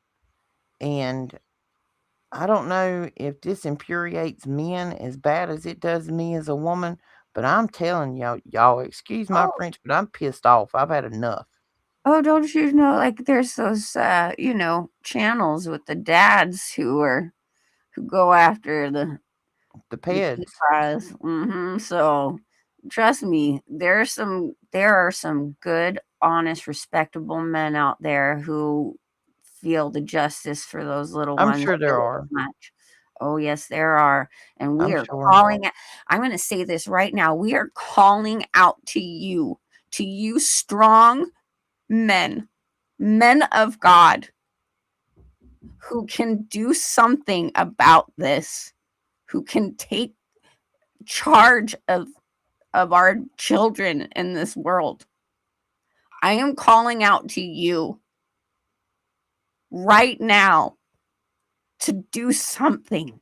and I don't know if this infuriates men as bad as it does me as a woman, but I'm telling y'all, excuse my oh, French, but I'm pissed off. I've had enough. oh, don't you know? Like, there's those, channels with the dads who go after The the peds. prize. So, trust me, there are some good, honest, respectable men out there who feel the justice for those little I'm ones sure there very are. much. Oh, yes, there are. And we I'm are sure. calling it. I'm going to say this right now. We are calling out to you strong men, men of God, who can do something about this, who can take charge of our children in this world. I am calling out to you right now to do something.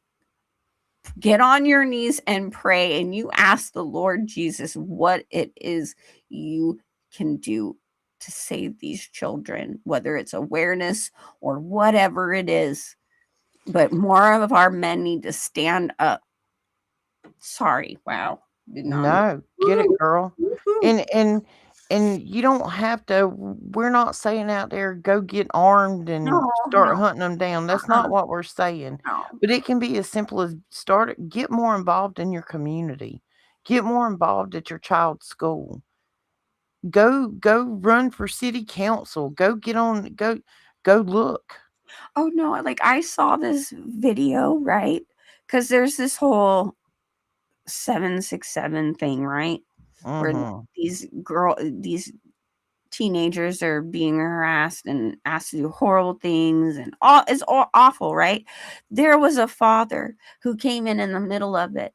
Get on your knees and pray, and you ask the Lord Jesus what it is you can do to save these children, whether it's awareness or whatever it is. But more of our men need to stand up. Sorry, wow. Did not mean. No, get it, girl. And you don't have to. We're not saying out there go get armed No, and no, start hunting them down. That's uh-uh, not what we're saying. no. But it can be as simple as get more involved in your community. Get more involved at your child's school. Go run for city council. Go get on go look. Oh no, like I saw this video, right? Because there's this whole 767 thing, right? Where Mhm. these teenagers are being harassed and asked to do horrible things, and all it's all awful, right? There was a father who came in the middle of it,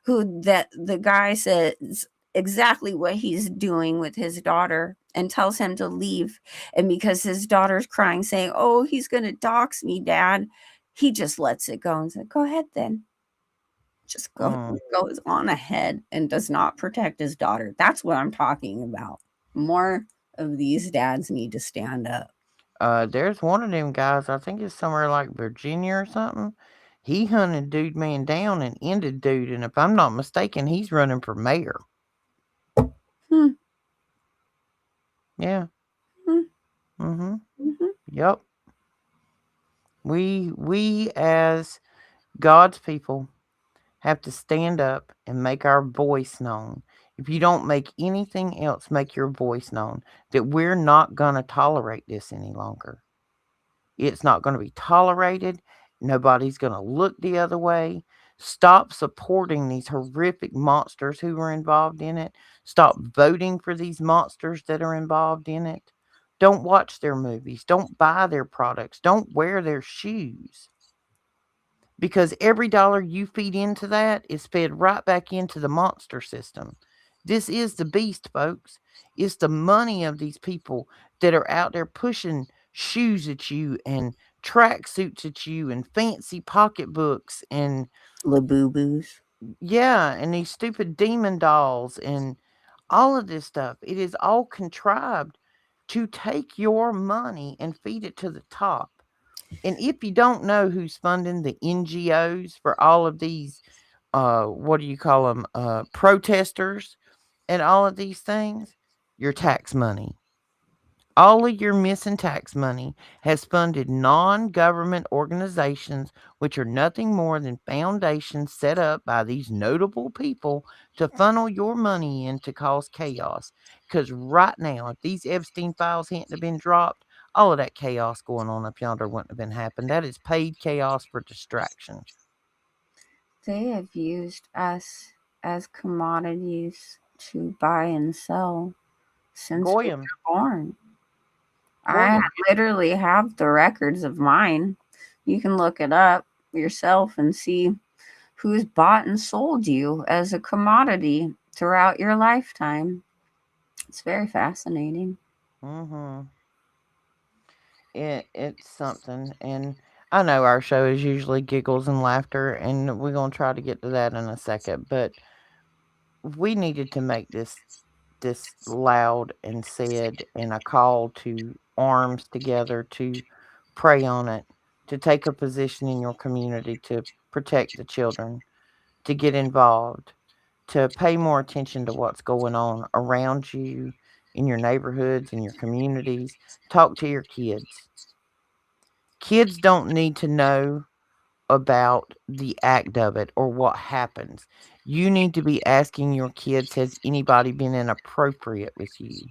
who that the guy says exactly what he's doing with his daughter and tells him to leave. And because his daughter's crying, saying, "Oh, he's going to dox me, Dad," he just lets it go and said, "Go ahead then." Just Mm. goes on ahead and does not protect his daughter. That's what I'm talking about. More of these dads need to stand up. There's one of them guys, I think it's somewhere like Virginia or something. He hunted dude man down and ended dude, and if I'm not mistaken, he's running for mayor. Hmm, Yeah. hmm, Mm-hmm. mhm. Yep. We as God's people have to stand up and make our voice known. If you don't make anything else, make your voice known that we're not gonna tolerate this any longer. It's not going to be tolerated. Nobody's going to look the other way. Stop supporting these horrific monsters who are involved in it. Stop voting for these monsters that are involved in it. Don't watch their movies. Don't buy their products. Don't wear their shoes. Because every dollar you feed into that is fed right back into the monster system. This is the beast, folks. It's the money of these people that are out there pushing shoes at you and tracksuits at you and fancy pocketbooks and Labubu's. yeah, and these stupid demon dolls and all of this stuff. It is all contrived to take your money and feed it to the top. And if you don't know who's funding the NGOs for all of these, what do you call them, protesters and all of these things, your tax money. All of your missing tax money has funded non government organizations, which are nothing more than foundations set up by these notable people to funnel your money in to cause chaos. Because right now, if these Epstein files hadn't have been dropped, all of that chaos going on up yonder wouldn't have been happened. That is paid chaos for distraction. They have used us as commodities to buy and sell since we Goyim. were born. I Goyim. literally have the records of mine. You can look it up yourself and see who's bought and sold you as a commodity throughout your lifetime. It's very fascinating. Mm-hmm. It's something, and I know our show is usually giggles and laughter, and we're gonna try to get to that in a second, but we needed to make this loud and said and a call to arms together to pray on it, to take a position in your community to protect the children, to get involved, to pay more attention to what's going on around you in your neighborhoods, in your communities. Talk to your kids. Kids don't need to know about the act of it or what happens. You need to be asking your kids, has anybody been inappropriate with you?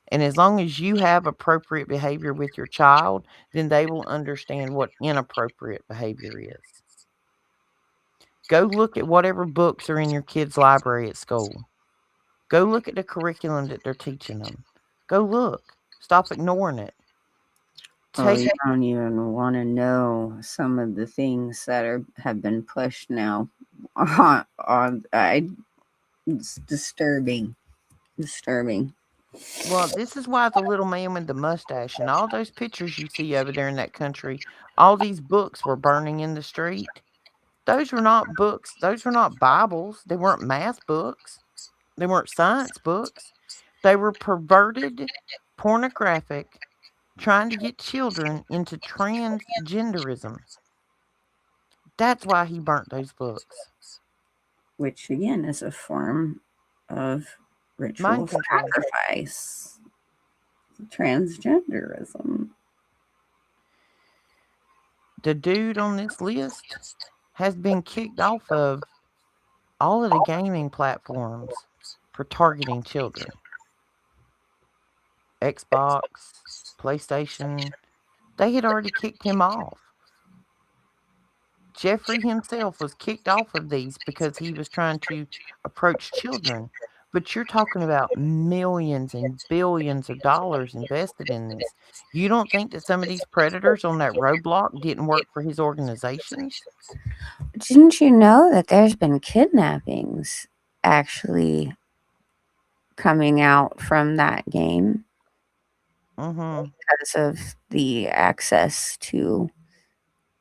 And as long as you have appropriate behavior with your child, then they will understand what inappropriate behavior is. Go look at whatever books are in your kids' library at school. Go look at the curriculum that they're teaching them. Go look. Stop ignoring it. Oh, Take you don't even want to know some of the things that have been pushed now. It's disturbing, disturbing. Well, this is why the little man with the mustache and all those pictures you see over there in that country, all these books were burning in the street. Those were not books. Those were not Bibles. They weren't math books. They weren't science books. They were perverted pornographic, trying to get children into transgenderism. That's why he burnt those books. Which again is a form of ritual Mind control. sacrifice. Transgenderism. The dude on this list has been kicked off of all of the gaming platforms for targeting children. Xbox, PlayStation, they had already kicked him off. Jeffrey himself was kicked off of these because he was trying to approach children. But you're talking about millions and billions of dollars invested in this. You don't think that some of these predators on that roadblock didn't work for his organizations? Didn't you know that there's been kidnappings actually coming out from that game Mm-hmm. because of the access to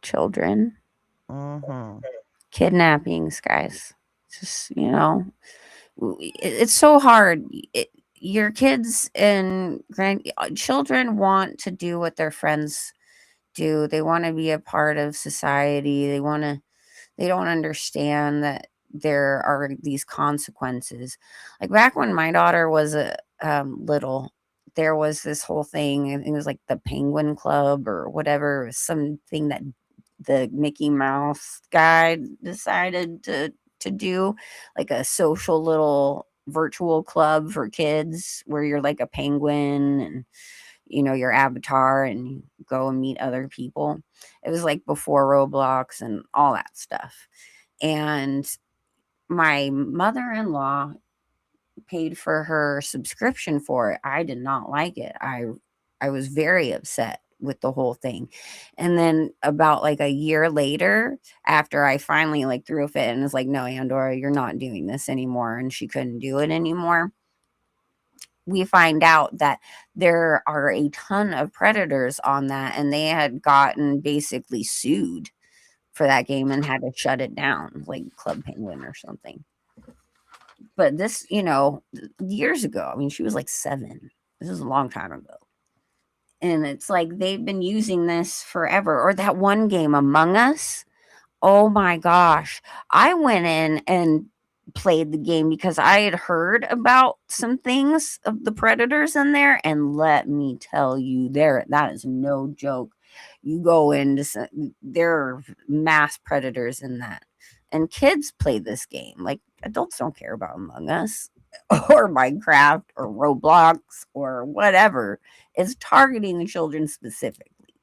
children? Mm-hmm. Kidnappings, guys. Just, it's so hard. Your kids and grandchildren want to do what their friends do. They want to be a part of society. They don't understand that there are these consequences. Like back when my daughter was little, there was this whole thing. I think it was like the Penguin Club or whatever. It was something that the Mickey Mouse guy decided to do, like a social little virtual club for kids where you're like a penguin and your avatar and you go and meet other people. It was like before Roblox and all that stuff. And my mother-in-law paid for her subscription for it. I did not like it. I was very upset with the whole thing. And then about like a year later, after I finally like threw a fit and was like, "No, Andorra, you're not doing this anymore," and she couldn't do it anymore, we find out that there are a ton of predators on that, and they had gotten basically sued for that game and had to shut it down, like Club Penguin or something. But this, years ago, I mean, she was like 7. This is a long time ago. And it's like they've been using this forever. Or that one game, Among Us. Oh my gosh. I went in and played the game because I had heard about some things of the predators in there, and let me tell you, that is no joke. You go into there are mass predators in that. And kids play this game. Like adults don't care about Among Us or Minecraft or Roblox or whatever. It's targeting the children specifically.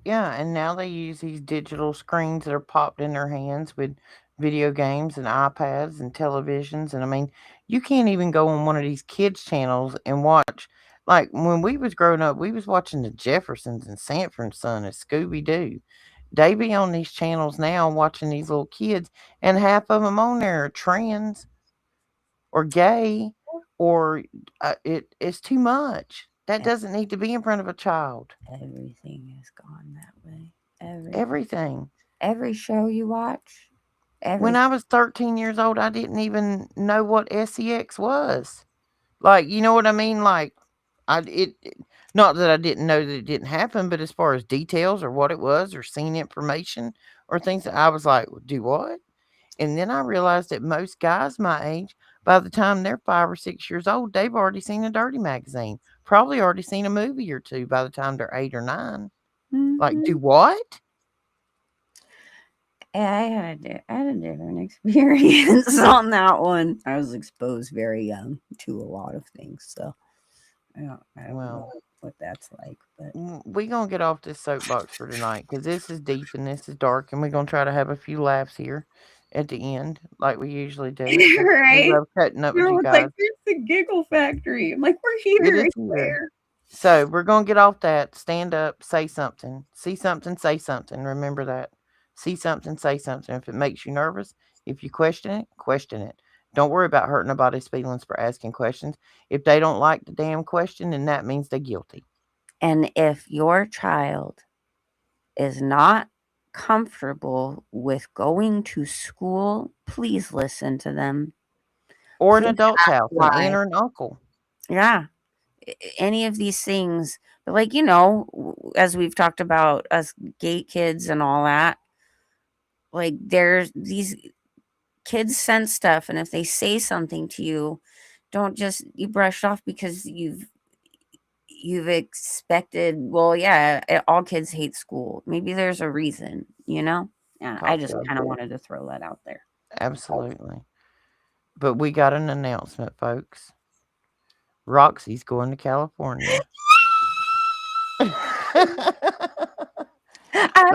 Yeah, and now they use these digital screens that are popped in their hands with video games and iPads and televisions. And I mean, you can't even go on one of these kids' channels and watch. Like when we was growing up, we was watching the Jeffersons and Sanford and Son and Scooby Doo. They be on these channels now watching these little kids, and half of them on there are trans or gay, or it's too much. That doesn't need to be in front of a child. Everything has gone that way. Everything. Every show you watch, When every I was 13 years old, I didn't even know what sex was. Like, you know what I mean? Like, not that I didn't know that it didn't happen, but as far as details or what it was or seen information or things that I was like, do what? And then I realized that most guys my age, by the time they're 5 or 6 years old, they've already seen a dirty magazine. Probably already seen a movie or two by the time they're 8 or 9. Like, Mhm. do what? Yeah, I had a different experience on that one. I was exposed very young to a lot of things, so I don't know Well, what that's like, but we gonna get off this soapbox for tonight because this is deep and this is dark, and we're gonna try to have a few laughs here at the end, like we usually do, because we right? love cutting up with you Everyone's like, guys. "Where's the giggle factory?" I'm like, "We're It here, is I here. swear." So we're gonna get off that. Stand up, say something, see something, say something. Remember that. See something, say something. If it makes you nervous, if you question it, question it. Don't worry about hurting nobody's feelings for asking questions. If they don't like the damn question, then that means they're guilty. And if your child is not comfortable with going to school, please listen to them. Or an Please adult's ask house, an why. aunt or an uncle. Yeah. any of these things. But like, you know, as we've talked about us gate kids and all that, like there's these kids sense stuff, and if they say something to you, don't just you brush it off because you've expected, well, yeah, all kids hate school. Maybe there's a reason, you know? And I just Possibly. kind of wanted to throw that out there. Absolutely. But we got an announcement, folks. Roxy's going to California. I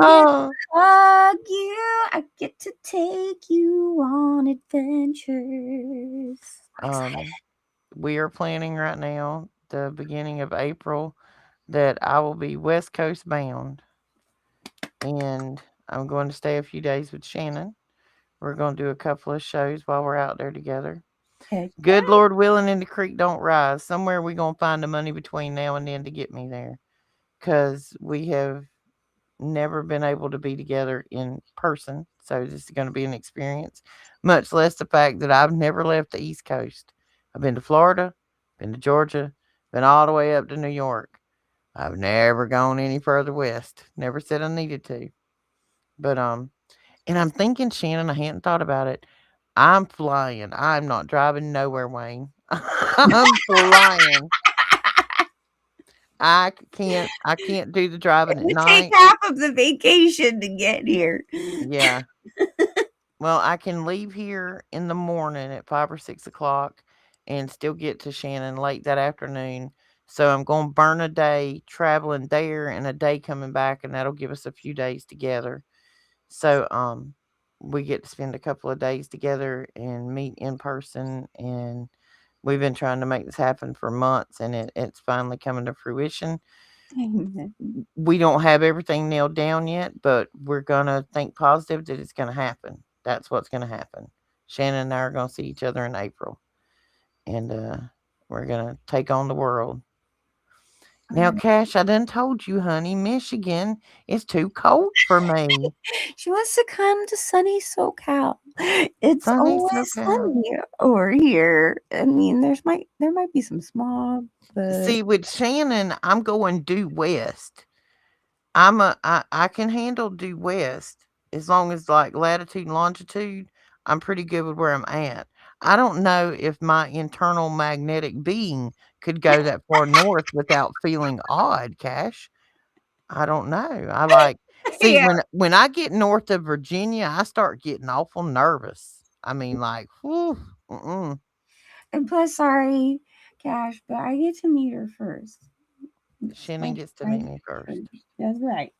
get to Oh, hug you. I get to take you on adventures. I'm excited. um, we are planning right now, the beginning of April, that I will be West Coast bound, and I'm going to stay a few days with Shannon. We're going to do a couple of shows while we're out there together. Heck yeah. Good Lord willing, and the creek don't rise. Somewhere we gonna find the money between now and then to get me there, cause we have never been able to be together in person. So this is gonna be an experience. Much less the fact that I've never left the East Coast. I've been to Florida, been to Georgia, been all the way up to New York. I've never gone any further west. Never said I needed to. But and I'm thinking, Shannon, I hadn't thought about it. I'm flying. I'm not driving nowhere, Wayne. I'm flying. I can't do the It driving at would take night. half of the vacation to get here. Yeah. Well, I can leave here in the morning at 5 or 6 o'clock and still get to Shannon late that afternoon. So I'm going to burn a day traveling there and a day coming back, and that'll give us a few days together. So we get to spend a couple of days together and meet in person, and we've been trying to make this happen for months, and it's finally coming to fruition. Amen. We don't have everything nailed down yet, but we're gonna think positive that it's gonna happen. That's what's gonna happen. Shannon and I are gonna see each other in April, and we're gonna take on the world. Now, Cash, I done told you, honey, Michigan is too cold for me. She wants to come to sunny SoCal. It's Sunny always SoCal. sunny over here. I mean, there might be some smog, but See, with Shannon, I'm going due west. I can handle due west as long as like latitude and longitude. I'm pretty good with where I'm at. I don't know if my internal magnetic being could go that far north without feeling odd, Cash. I don't know. I like see yeah. when I get north of Virginia, I start getting awful nervous. I mean, like, whew, mm-mm. And plus, sorry, Cash, but I get to meet her first. It's Shannon like gets to I meet get me first. first. That's right.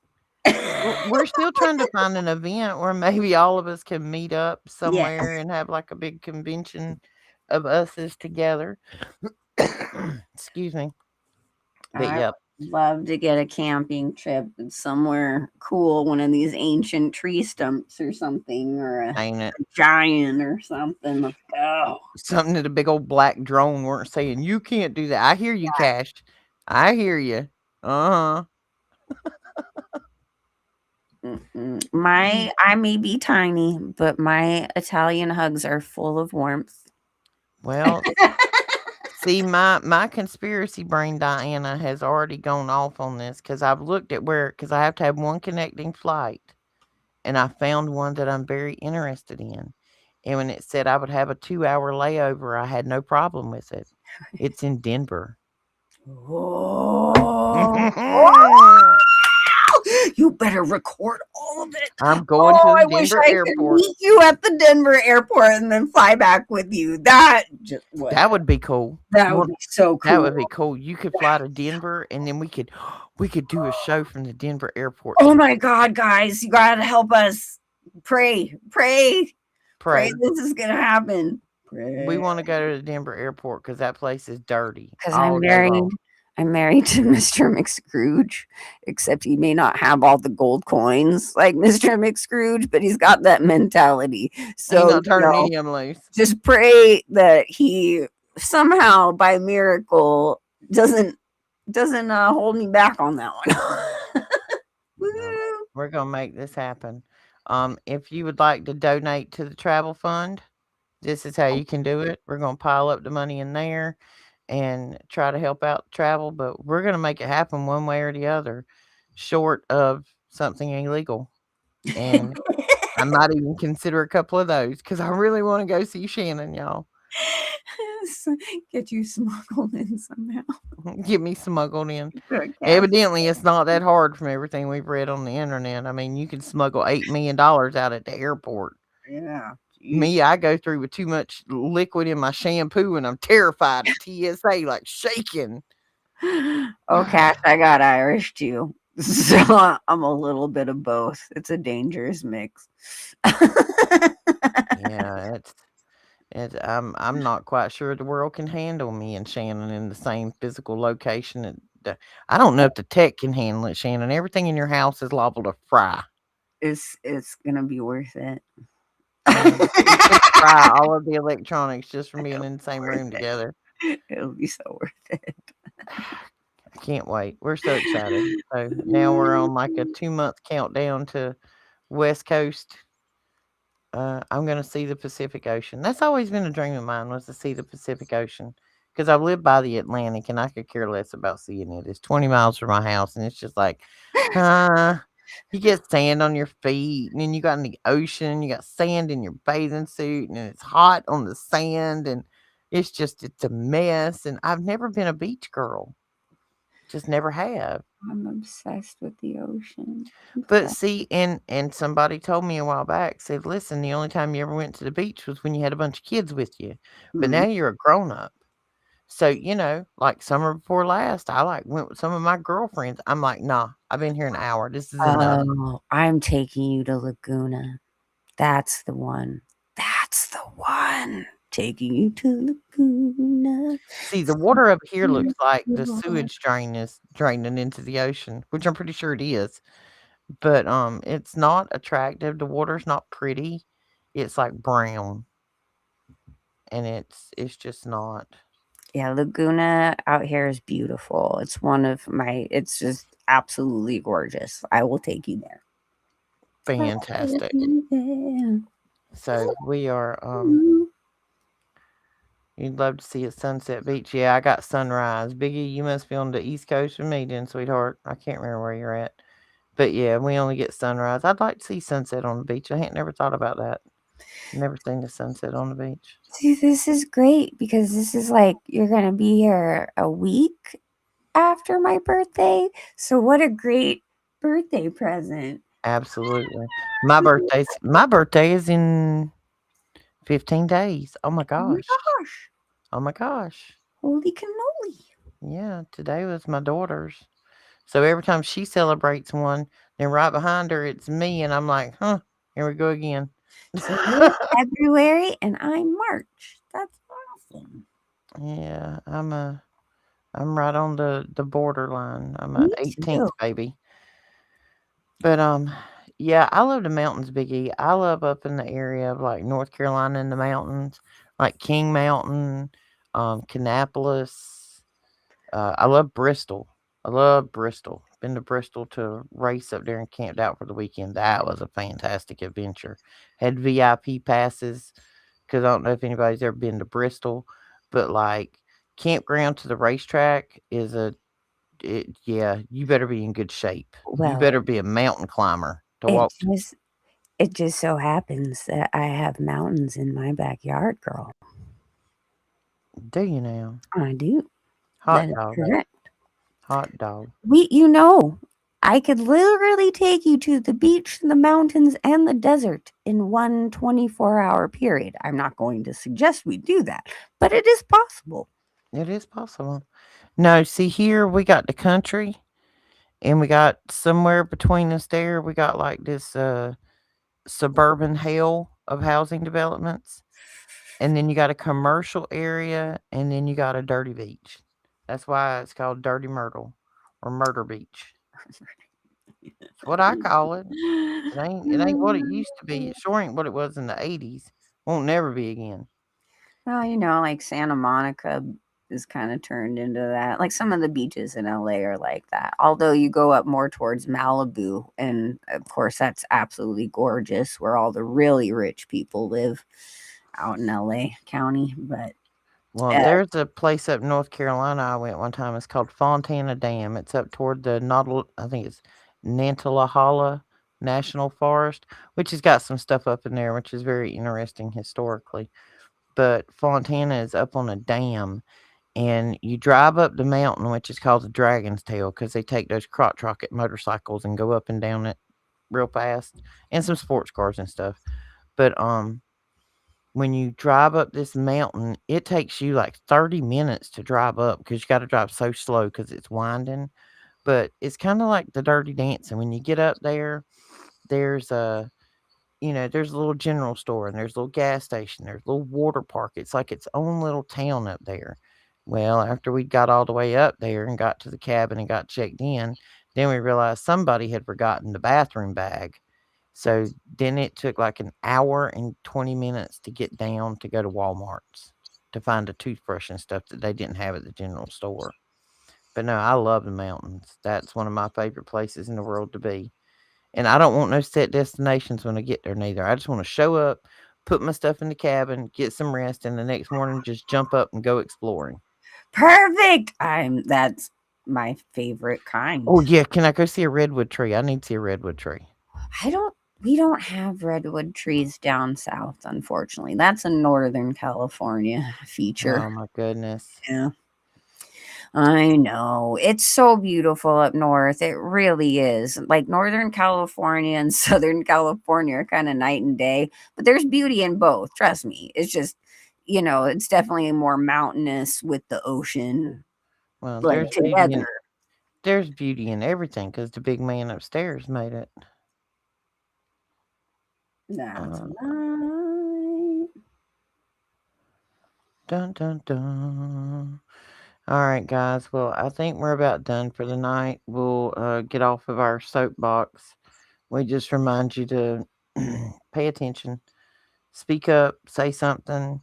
We're still trying to find an event where maybe all of us can meet up Yeah, somewhere and have like a big convention of us's together. Excuse me. But I yep, would love to get a camping trip somewhere cool, one of these ancient tree stumps or something, or a ain't it? giant or something. Let's go. Something that a big old black drone weren't saying, you can't do that. I hear you, Cash. I hear you. Uh huh. My I may be tiny, but my Italian hugs are full of warmth. Well, see, my conspiracy brain, Diana, has already gone off on this because I've looked at where because I have to have one connecting flight, and I found one that I'm very interested in. And when it said I would have a 2 hour layover, I had no problem with it. It's in Denver. Oh, you better record all of it. I'm going Oh, to the I wish Denver I could airport. meet you at the Denver airport and then fly back with you. That just what That would be cool. that would Well, be so that cool. would be cool. You could fly to Denver, and then we could do a show from the Denver airport Oh together. my God, guys, you gotta help us. Pray, pray, pray. Pray. This is gonna happen. We Pray. want to go to the Denver airport because that place is dirty Because all day long. I'm married to Mr. McScrooge, except he may not have all the gold coins like Mr. McScrooge, but he's got that mentality. Ain't So, not turning him loose. just pray that he somehow by miracle doesn't hold me back on that one. No, Woo. we're gonna make this happen. If you would like to donate to the travel fund, this is how you can do it. We're gonna pile up the money in there, and try to help out travel, but we're going to make it happen one way or the other, short of something illegal. And I might even consider a couple of those because I really want to go see Shannon, y'all. Get you smuggled in somehow. Get me smuggled in. Okay. Evidently, it's not that hard from everything we've read on the internet. I mean, you can smuggle $8 million out at the airport. Yeah. Me, I go through with too much liquid in my shampoo and I'm terrified at TSA, like shaking. Oh, Cash, I got Irish too. So I'm a little bit of both. It's a dangerous mix. Yeah, I'm not quite sure the world can handle me and Shannon in the same physical location. I don't know if the tech can handle it, Shannon. Everything in your house is liable to fry. It's gonna be worth it. Yeah, it's gonna fry all of the electronics just from being in the same room together. It'll be so worth it. I can't wait. We're so excited. So now we're on like a 2-month countdown to West Coast. I'm gonna see the Pacific Ocean. That's always been a dream of mine, was to see the Pacific Ocean. Because I live by the Atlantic and I could care less about seeing it. It's 20 miles from my house and it's just like, huh? You get sand on your feet, and then you got in the ocean, you got sand in your bathing suit, and it's hot on the sand, and it's a mess. And I've never been a beach girl. Just never have. I'm obsessed with the ocean. But Obsessed. see, and somebody told me a while back, said, listen, the only time you ever went to the beach was when you had a bunch of kids with you. But now Mm. you're a grown up. So, like summer before last, I like went with some of my girlfriends. I'm like, nah, I've been here an hour. This is enough. Oh, I'm taking you to Laguna. That's the one. That's the one. Taking you to Laguna. See, the water up here looks like the Beautiful. sewage drain is draining into the ocean, which I'm pretty sure it is. But it's not attractive. The water's not pretty. It's like brown, and it's just not Yeah, Laguna out here is beautiful. It's one of my, it's just absolutely gorgeous. I will take you there. fantastic. So we are you'd love to see a sunset beach. Yeah, I got sunrise. Biggie, you must be on the East Coast with me then, sweetheart. I can't remember where you're at. But yeah, we only get sunrise. I'd like to see sunset on the beach. I ain't never thought about that. Never seen the sunset on the beach. See, this is great because this is like you're going to be here a week after my birthday. So, what a great birthday present. Absolutely. My birthday is in 15 days. Oh my Oh my gosh. gosh. Oh my gosh. Holy cannoli. Yeah, today was my daughter's. So every time she celebrates one, then right behind her it's me and I'm like, "Huh, here we go again." So, you're February and I'm March. That's awesome. Yeah, I'm right on the borderline. I'm a Me 18th too. baby. But yeah, I love the mountains, Biggie. I love up in the area of like North Carolina in the mountains, like King Mountain, Kannapolis. I love Bristol. I love Bristol. Been to Bristol to race up there and camped out for the weekend. That was a fantastic adventure. Had VIP passes because I don't know if anybody's ever been to Bristol, but like campground to the racetrack is yeah, you better be in good shape. You Well, better be a mountain climber to it walk. just it just so happens that I have mountains in my backyard, girl. Do you now? I do. That Hot is dog. correct. Hot dog. I could literally take you to the beach, the mountains, and the desert in one 24-hour period. I'm not going to suggest we do that, but it is possible. It is possible. No, see here we got the country and we got somewhere between us there, we got like this suburban hell of housing developments. And then you got a commercial area and then you got a dirty beach. That's why it's called Dirty Myrtle or Murder Beach. It's what I call it. It ain't what it used to be. It sure ain't what it was in the 80s. Won't never be again. Well, like Santa Monica is kind of turned into that. Like some of the beaches in LA are like that. Although you go up more towards Malibu, and of course, that's absolutely gorgeous where all the really rich people live out in LA County. But Well, Uh, there's a place up North Carolina I went one time. It's called Fontana Dam. It's up toward the I think it's Nantahala National Forest, which has got some stuff up in there, which is very interesting historically. But Fontana is up on a dam, and you drive up the mountain, which is called the Dragon's Tail, because they take those crotch rocket motorcycles and go up and down it real fast, and some sports cars and stuff. But when you drive up this mountain, it takes you like 30 minutes to drive up because you got to drive so slow because it's winding. But it's kind of like the Dirty Dancing. When you get up there, there's a there's a little general store and there's a little gas station. There's a little water park. It's like its own little town up there. Well, after we got all the way up there and got to the cabin and got checked in, then we realized somebody had forgotten the bathroom bag. So then it took like an hour and 20 minutes to get down to go to Walmart's to find a toothbrush and stuff that they didn't have at the general store. But no, I love the mountains. That's one of my favorite places in the world to be. And I don't want no set destinations when I get there neither. I just want to show up, put my stuff in the cabin, get some rest, and the next morning just jump up and go exploring. Perfect. That's my favorite kind. Oh yeah, can I go see a redwood tree? I need to see a redwood tree. I don't We don't have redwood trees down south, unfortunately. That's a Northern California feature. Oh my goodness. Yeah. I know. It's so beautiful up north. It really is. Like Northern California and Southern California are kind of night and day, but there's beauty in both. Trust me. It's just, it's definitely more mountainous with the ocean Well, like together. there's beauty in everything because the big man upstairs made it. That's Uh, right. dun dun dun. All right, guys. Well, I think we're about done for the night. We'll get off of our soapbox. We just remind you to pay attention, speak up, say something,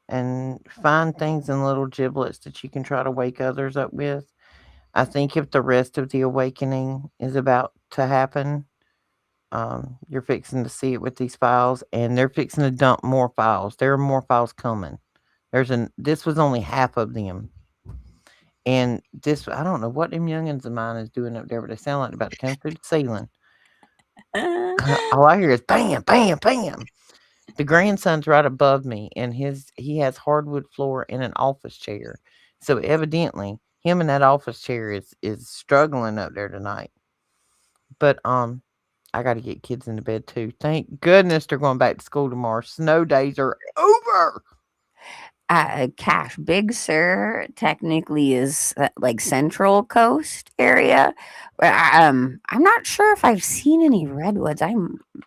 and find things in little giblets that you can try to wake others up with. I think if the rest of the awakening is about to happen, you're fixing to see it with these files, and they're fixing to dump more files. There are more files coming. This was only half of them. And this, I don't know what them youngins of mine is doing up there, but they sound like they're about to come through the ceiling. All I hear is bam, bam, bam. The grandson's right above me, and he has hardwood floor and an office chair. So evidently, him in that office chair is struggling up there tonight. But I got to get kids into bed too. Thank goodness they're going back to school tomorrow. Snow days are over. Cash Big Sur technically is like Central Coast area. I'm not sure if I've seen any redwoods.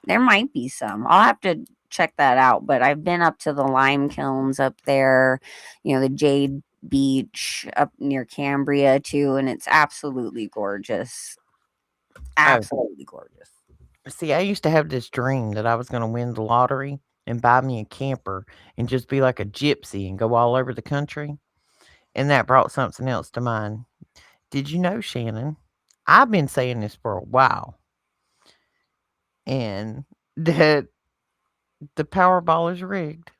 There might be some. I'll have to check that out. But I've been up to the lime kilns up there, the Jade Beach up near Cambria too, and it's absolutely gorgeous. Oh, Absolutely gorgeous. see, I used to have this dream that I was going to win the lottery and buy me a camper and just be like a gypsy and go all over the country. And that brought something else to mind. Did you know, Shannon? I've been saying this for a while, and that the Powerball is rigged.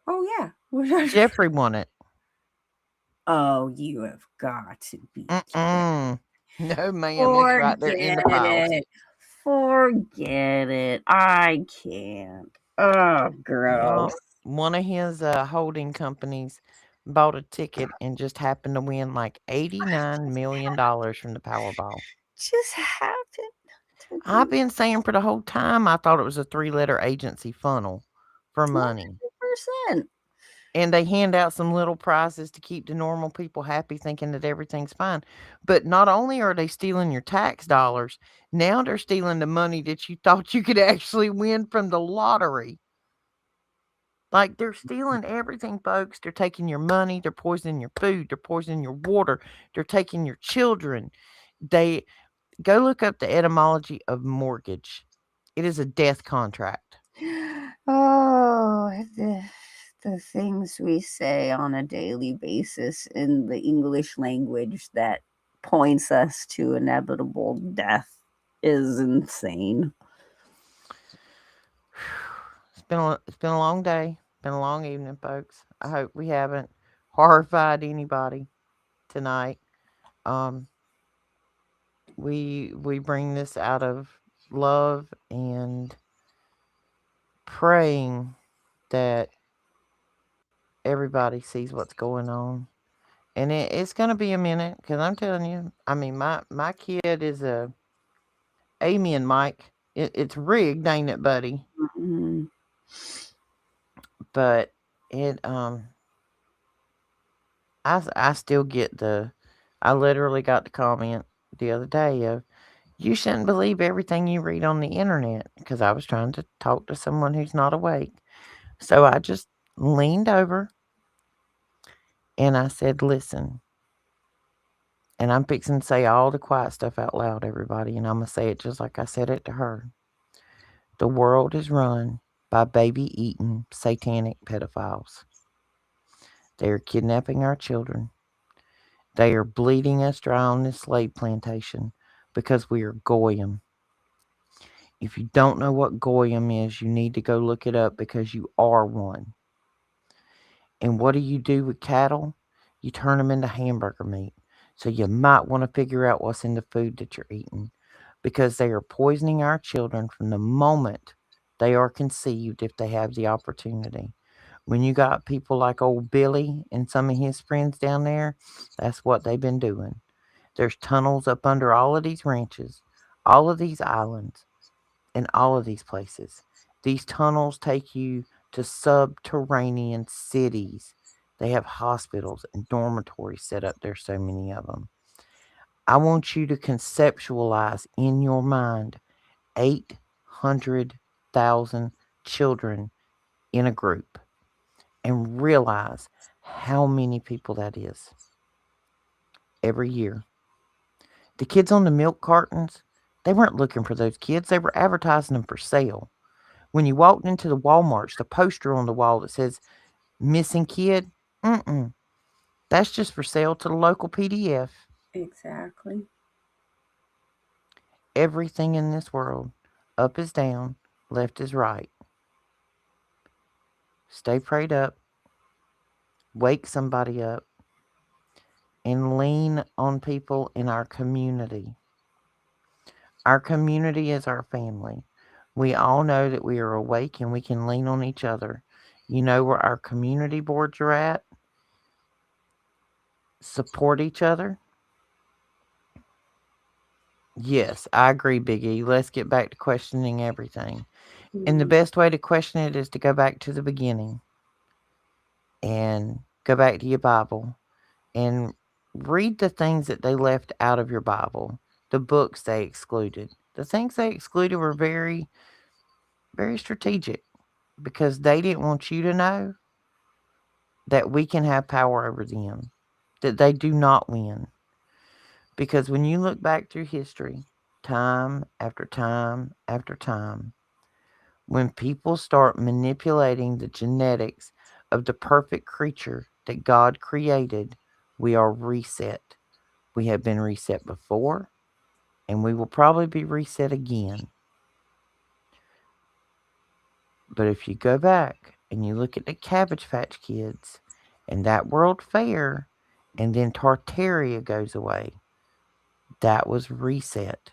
Oh yeah. Jeffrey won it. Oh, you have got to be kidding. Mm-mm. No, ma'am. It's right there in Forget the files. it. Forget it. I can't. Oh, gross. Well, one of his holding companies bought a ticket and just happened to win like $89 million from the Powerball. Just happened to I've be been saying for the whole time I thought it was a three-letter agency funnel for money. 100%. And they hand out some little prizes to keep the normal people happy, thinking that everything's fine. But not only are they stealing your tax dollars, now they're stealing the money that you thought you could actually win from the lottery. Like, they're stealing everything, folks. They're taking your money, they're poisoning your food, they're poisoning your water, they're taking your children. They Go look up the etymology of mortgage. It is a death contract. Oh, the things we say on a daily basis in the English language that points us to inevitable death is insane. It's been a long day. Been a long evening, folks. I hope we haven't horrified anybody tonight. Um, we bring this out of love and praying that everybody sees what's going on. And it's going to be a minute because I'm telling you, I mean, my kid is a Amen, Mike. It's rigged, ain't it, buddy? Mm-hmm. But it I still get the I literally got the comment the other day of you shouldn't believe everything you read on the internet because I was trying to talk to someone who's not awake. So I just leaned over and I said, "Listen." And I'm fixing to say all the quiet stuff out loud, everybody, and I'm gonna say it just like I said it to her. The world is run by baby eating satanic pedophiles. They are kidnapping our children. They are bleeding us dry on this slave plantation because we are Goyim. If you don't know what Goyim is, you need to go look it up because you are one. And what do you do with cattle? You turn them into hamburger meat. So you might want to figure out what's in the food that you're eating because they are poisoning our children from the moment they are conceived if they have the opportunity. When you got people like old Billy and some of his friends down there, that's what they've been doing. There's tunnels up under all of these ranches, all of these islands, and all of these places. These tunnels take you to subterranean cities. They have hospitals and dormitories set up there, so many of them. I want you to conceptualize in your mind 800,000 children in a group and realize how many people that is every year. The kids on the milk cartons, they weren't looking for those kids, they were advertising them for sale. When you walked into the Walmarts, the poster on the wall that says missing kid, mm-mm, that's just for sale to the local PDF. Exactly. Everything in this world, up is down, left is right. Stay prayed up, wake somebody up, and lean on people in our community. Our community is our family. We all know that we are awake and we can lean on each other. You know where our community boards are at? Support each other. Yes, I agree, Big E. Let's get back to questioning everything. And the Mm-hmm. best way to question it is to go back to the beginning and go back to your Bible and read the things that they left out of your Bible, the books they excluded. The things they excluded were very, very strategic because they didn't want you to know that we can have power over them, that they do not win. Because when you look back through history, time after time after time, when people start manipulating the genetics of the perfect creature that God created, we are reset. We have been reset before, and we will probably be reset again. But if you go back and you look at the Cabbage Patch Kids and that World Fair, and then Tartaria goes away, that was reset.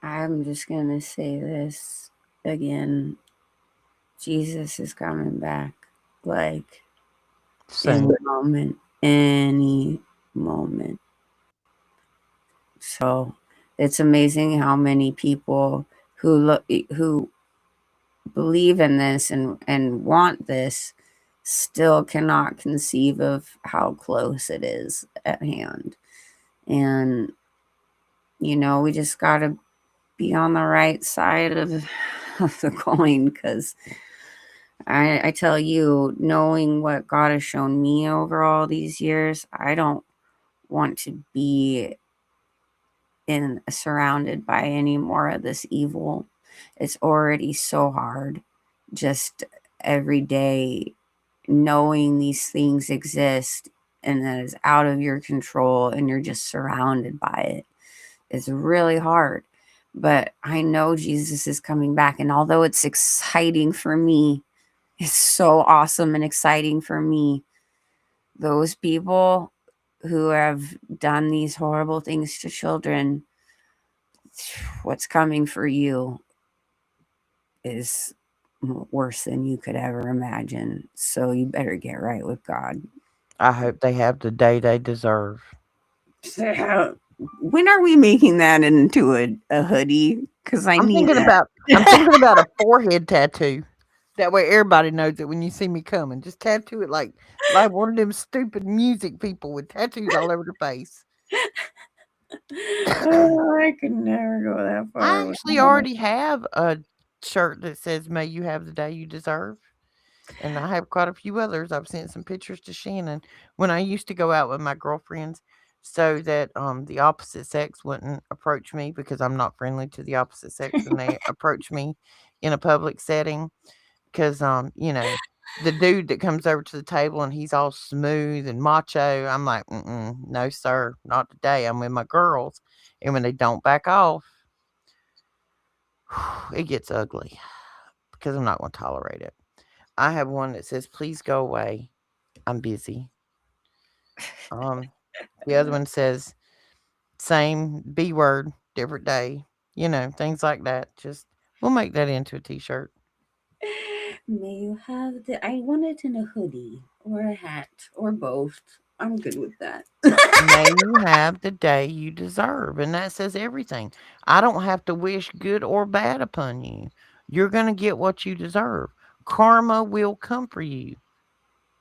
I'm just going to say this again. Jesus is coming back. Like, any Soon. moment. Any moment. So it's amazing how many people who believe in this and want this still cannot conceive of how close it is at hand. And we just got to be on the right side of the coin, because I tell you, knowing what God has shown me over all these years, I don't want to be surrounded by any more of this evil. It's already so hard just every day knowing these things exist and that is out of your control and you're just surrounded by it. It's really hard. But I know Jesus is coming back, and although it's exciting for me, is so awesome and exciting for me. Those people who have done these horrible things to children, what's coming for you is worse than you could ever imagine. So you better get right with God. I hope they have the day they deserve. When are we making that into a hoodie? Because I I'm need thinking that. about I'm thinking about a forehead tattoo. That way everybody knows it when you see me coming. Just tattoo it like one of them stupid music people with tattoos all over their face. Oh, I could never go that I far actually without it. already have a shirt that says "May you have the day you deserve," and I have quite a few others. I've sent some pictures to Shannon when I used to go out with my girlfriends, so that the opposite sex wouldn't approach me because I'm not friendly to the opposite sex when they approach me in a public setting. Because the dude that comes over to the table and he's all smooth and macho, I'm like, no, sir, not today. I'm with my girls, and when they don't back off, it gets ugly because I'm not going to tolerate it. I have one that says, "Please go away. I'm busy." Um, the other one says, "Same B word, different day." Things like that. Just we'll make that into a T-shirt. May you have the. I want it in a hoodie or a hat or both. I'm good with that. May you have the day you deserve, and that says everything. I don't have to wish good or bad upon you. You're going to get what you deserve. Karma will come for you.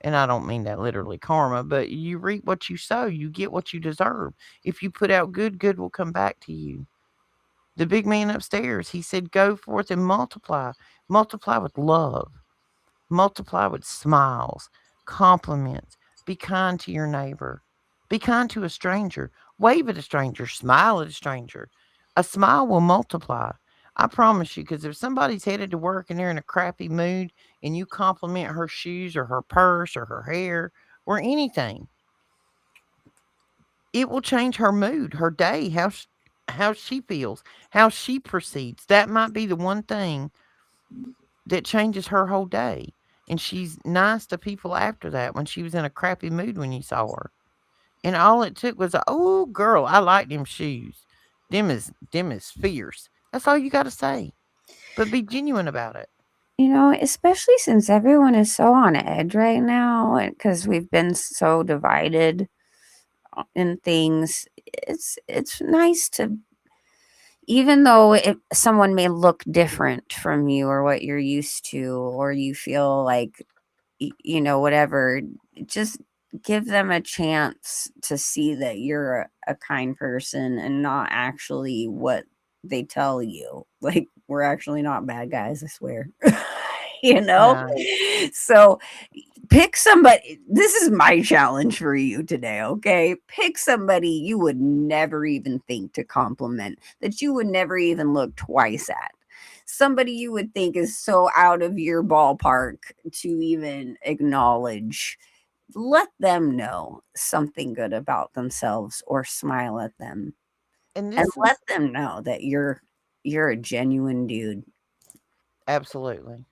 And I don't mean that literally karma, but you reap what you sow. You get what you deserve. If you put out good, good will come back to you. The big man upstairs, he said, "Go forth and multiply. Multiply with love. Multiply with smiles, compliments. Be kind to your neighbor. Be kind to a stranger. Wave at a stranger. Smile at a stranger. A smile will multiply. I promise you, because if somebody's headed to work and they're in a crappy mood and you compliment her shoes or her purse or her hair or anything, it will change her mood, her day, how she feels, how she proceeds. That might be the one thing that changes her whole day. And she's nice to people after that when she was in a crappy mood when you saw her. And all it took was, "Oh, girl, I like them shoes. Them is fierce." That's all you got to say. But be genuine about it. Especially since everyone is so on edge right now, because we've been so divided in things. It's nice to, even though someone may look different from you or what you're used to, or you feel like whatever, just give them a chance to see that you're a kind person and not actually what they tell you. Like, we're actually not bad guys, I swear. you know No. so pick somebody. This is my challenge for you today, okay? Pick somebody you would never even think to compliment, that you would never even look twice at. Somebody you would think is so out of your ballpark to even acknowledge. Let them know something good about themselves or smile at them, And and this let is them know that you're a genuine dude. absolutely.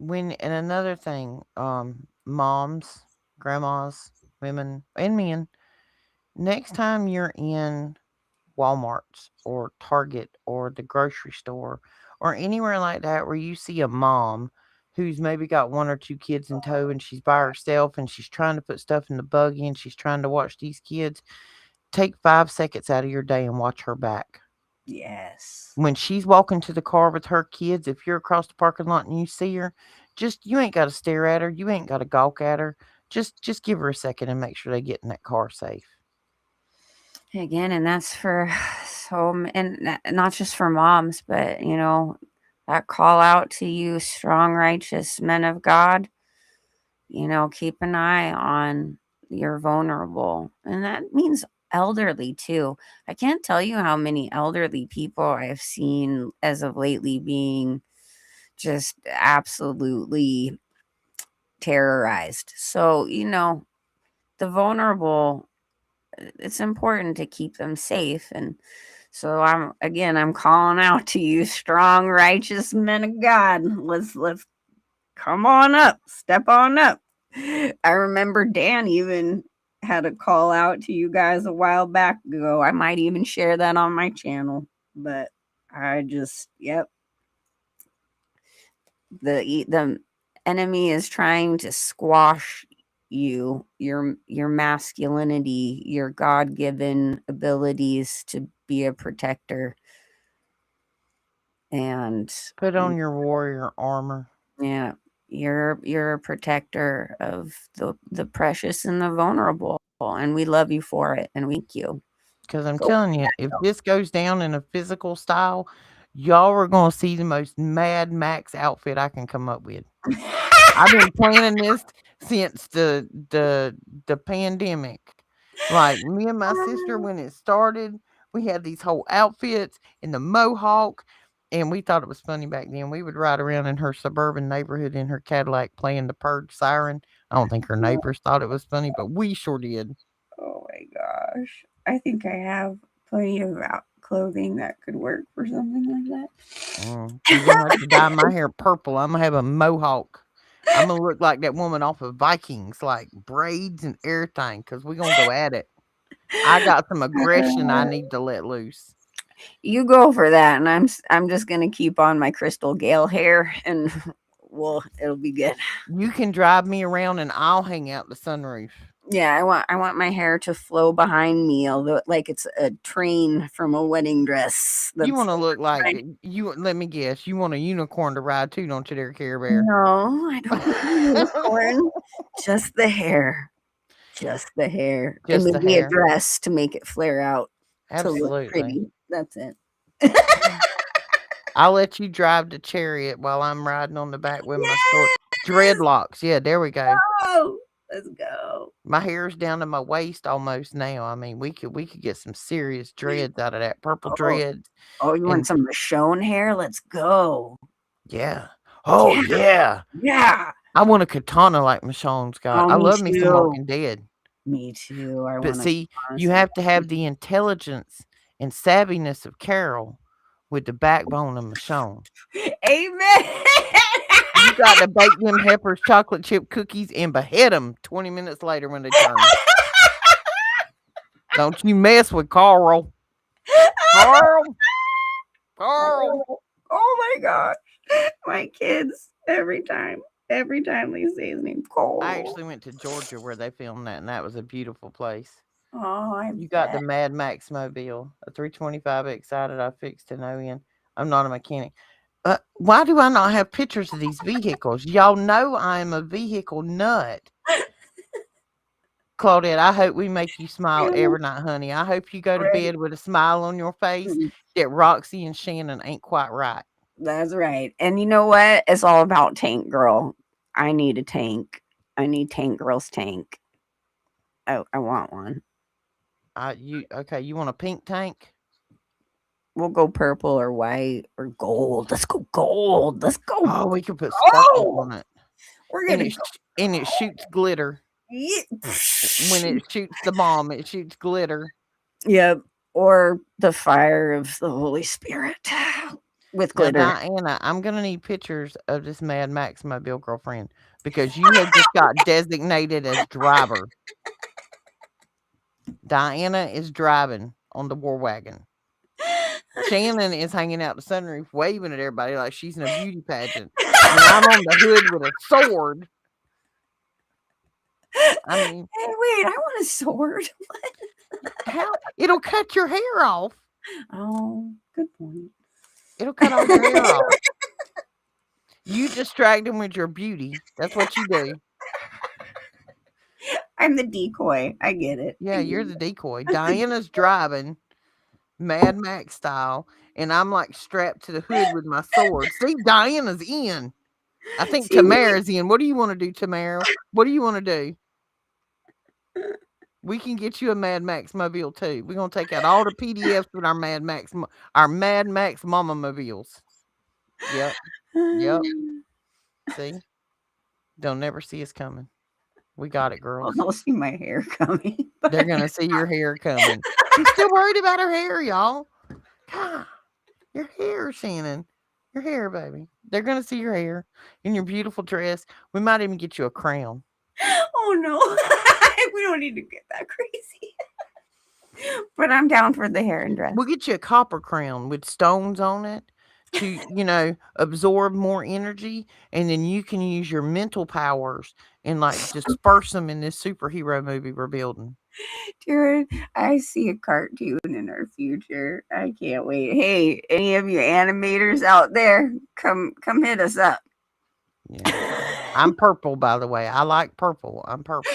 And another thing, moms, grandmas, women, and men, next time you're in Walmart's or Target or the grocery store or anywhere like that where you see a mom who's maybe got one or two kids in tow and she's by herself and she's trying to put stuff in the buggy and she's trying to watch these kids, take 5 seconds out of your day and watch her back. Yes. When she's walking to the car with her kids, if you're across the parking lot and you see her, you ain't got to stare at her, you ain't got to gawk at her. Just give her a second and make sure they get in that car safe. Again, and that's for not just for moms, but that call out to you, strong, righteous men of God. Keep an eye on your vulnerable, and that means elderly too. I can't tell you how many elderly people I've seen as of lately being just absolutely terrorized. So the vulnerable, it's important to keep them safe. And so I'm calling out to you, strong righteous men of God. Let's come on up, step on up. I remember Dan even had a call out to you guys a while back ago. I might even share that on my channel, but I just, yep. The enemy is trying to squash you, your masculinity, your God-given abilities to be a protector. And Put on your warrior armor. yeah, you're a protector of the precious and the vulnerable, and we love you for it, and we thank you. Because I'm Go. telling you, if this goes down in a physical style, y'all are going to see the most Mad Max outfit I can come up with. I've been planning this since the pandemic. Like me and my sister, when it started, we had these whole outfits and the mohawk, and we thought it was funny back then. We would ride around in her suburban neighborhood in her Cadillac playing the purge siren. I don't think her neighbors thought it was funny, but we sure did. Oh my gosh. I think I have plenty of clothing that could work for something like that. You're gonna have to dye my hair purple. I'm gonna have a mohawk. I'm gonna look like that woman off of Vikings, like braids and everything, because we're gonna go at it. I got some aggression I need to let loose. You go for that, and I'm just gonna keep on my Crystal Gale hair, and well, it'll be good. You can drive me around and I'll hang out the sunroof. Yeah, I want my hair to flow behind me, although like it's a train from a wedding dress. You want to look like you. Let me guess. You want a unicorn to ride too, don't you, there, Care Bear? No, I don't want a unicorn. Just the hair. Just the hair. Just and the maybe hair. a dress to make it flare out. Absolutely. To look pretty. That's it. I'll let you drive the chariot while I'm riding on the back with my short dreadlocks. Yeah, there we go. Oh, let's go. My hair's down to my waist almost now. I mean, we could get some serious dreads out of that purple dreads. Oh, you want some Michonne hair? Let's go. Yeah. Oh yeah. Yeah. I want a katana like Michonne's got. I love me some Walking Dead. Me too. But see, you have to have the intelligence and savviness of Carol with the backbone of Michonne. Amen. You got to bake them Heifers chocolate chip cookies and behead them 20 minutes later when they turn. Don't you mess with Carl. Carl. Oh my gosh. My kids, every time they say his name, Carl. I actually went to Georgia where they filmed that, and that was a beautiful place. Oh, you got the Mad Max mobile, a 325 excited. I fixed an ON. I'm not a mechanic. Why do I not have pictures of these vehicles? Y'all know I am a vehicle nut. Claudette, I hope we make you smile every night, honey. I hope you go to bed with a smile on your face that Roxy and Shannon ain't quite right. That's right. And you know what? It's all about Tank Girl. I need a tank. I need Tank Girl's tank. Oh, I want one. You want a pink tank? We'll go purple or white or gold. Let's go gold. Let's go. Oh, we can put sparkles on it. We're gonna and it shoots glitter. Yeah. When it shoots the bomb, it shoots glitter. Yep. Or the fire of the Holy Spirit with glitter. Now, Diana, I'm gonna need pictures of this Mad Max mobile girlfriend because you have just got designated as driver. Diana is driving on the war wagon. Shannon is hanging out the sunroof waving at everybody like she's in a beauty pageant. And I'm on the hood with a sword. I mean, hey, wait, I want a sword. How? It'll cut your hair off. Oh, good point. It'll cut all your hair off. You distract them with your beauty. That's what you do. I'm the decoy. I get it. Yeah, you're the decoy. Diana's driving Mad Max style, and I'm like strapped to the hood with my sword. See, Diana's in. I think Tamara's in. What do you want to do, Tamara? What do you want to do? We can get you a Mad Max mobile too. We're gonna take out all the PDFs with our Mad Max Mama mobiles. Yep. See, they'll never see us coming. We got it, girls. They'll see my hair coming. They're gonna see your hair coming. She's still worried about her hair, y'all. God, your hair, Shannon. Your hair, baby. They're gonna see your hair in your beautiful dress. We might even get you a crown. Oh no, we don't need to get that crazy. But I'm down for the hair and dress. We'll get you a copper crown with stones on it to, absorb more energy, and then you can use your mental powers and like disperse them in this superhero movie we're building. Jared, I see a cartoon in our future. I can't wait. Hey, any of you animators out there, come hit us up. Yeah. I'm purple, by the way. I like purple. I'm purple.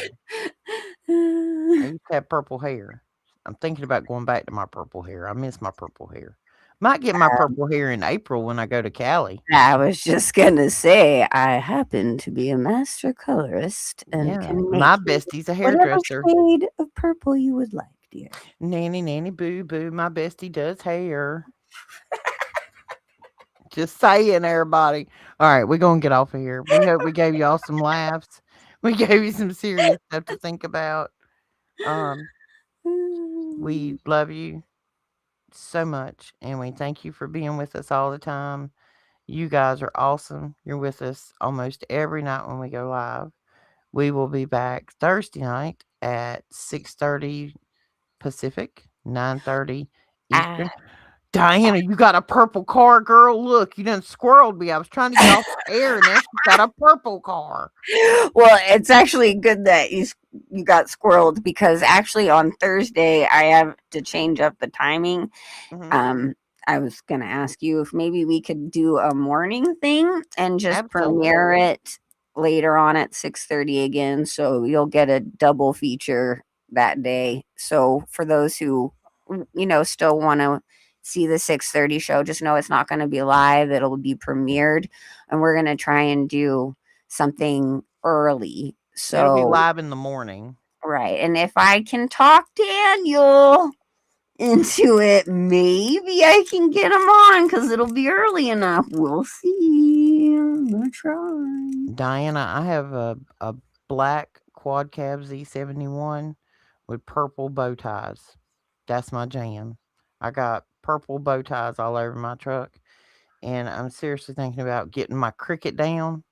I used to have purple hair. I'm thinking about going back to my purple hair. I miss my purple hair. Might get my purple hair in April when I go to Cali. I was just gonna say, I happen to be a master colorist and Yeah. can make My you bestie's a whatever hairdresser. shade of purple you would like, dear. Nanny, boo, boo. My bestie does hair. Just saying, everybody. All right, we're going to get off of here. We hope we gave y'all some laughs. We gave you some serious stuff to think about. We love you so much, and we thank you for being with us all the time. You guys are awesome. You're with us almost every night when we go live. We will be back Thursday night at 6:30 Pacific, 9:30 Eastern. Ah. Diana, you got a purple car, girl. Look, you done squirreled me. I was trying to get off the air, and now she's got a purple car. Well, it's actually good that you got squirreled because actually on Thursday I have to change up the timing. Mhm. I was gonna ask you if maybe we could do a morning thing and just Absolutely. premiere it later on at 6:30 again, so you'll get a double feature that day. So for those who still want to see the 6:30 show, just know it's not going to be live. It'll be premiered, and we're going to try and do something early. It'll be So live in the morning. right, and if I can talk Daniel into it, maybe I can get him on because it'll be early enough. We'll see. I'm gonna try. Diana, I have a black quad cab Z71 with purple bow ties. That's my jam. I got purple bow ties all over my truck, and I'm seriously thinking about getting my Cricut down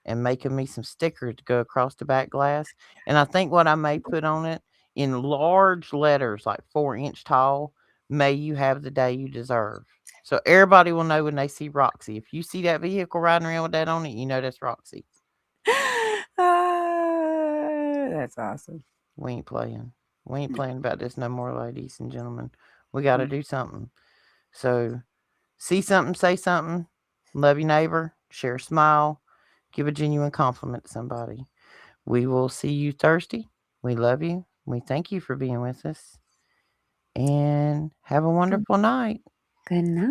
and making me some stickers to go across the back glass. And I think what I may put on it in large letters, like 4-inch tall, may you have the day you deserve. So everybody will know when they see Roxy. If you see that vehicle riding around with that on it, you know that's Roxy. That's awesome. We ain't playing. We ain't playing about this no more, ladies and gentlemen. We got to do something. So see something, say something. Love your neighbor. Share a smile. Give a genuine compliment to somebody. We will see you Thursday. We love you. We thank you for being with us. And have a wonderful night. Good night.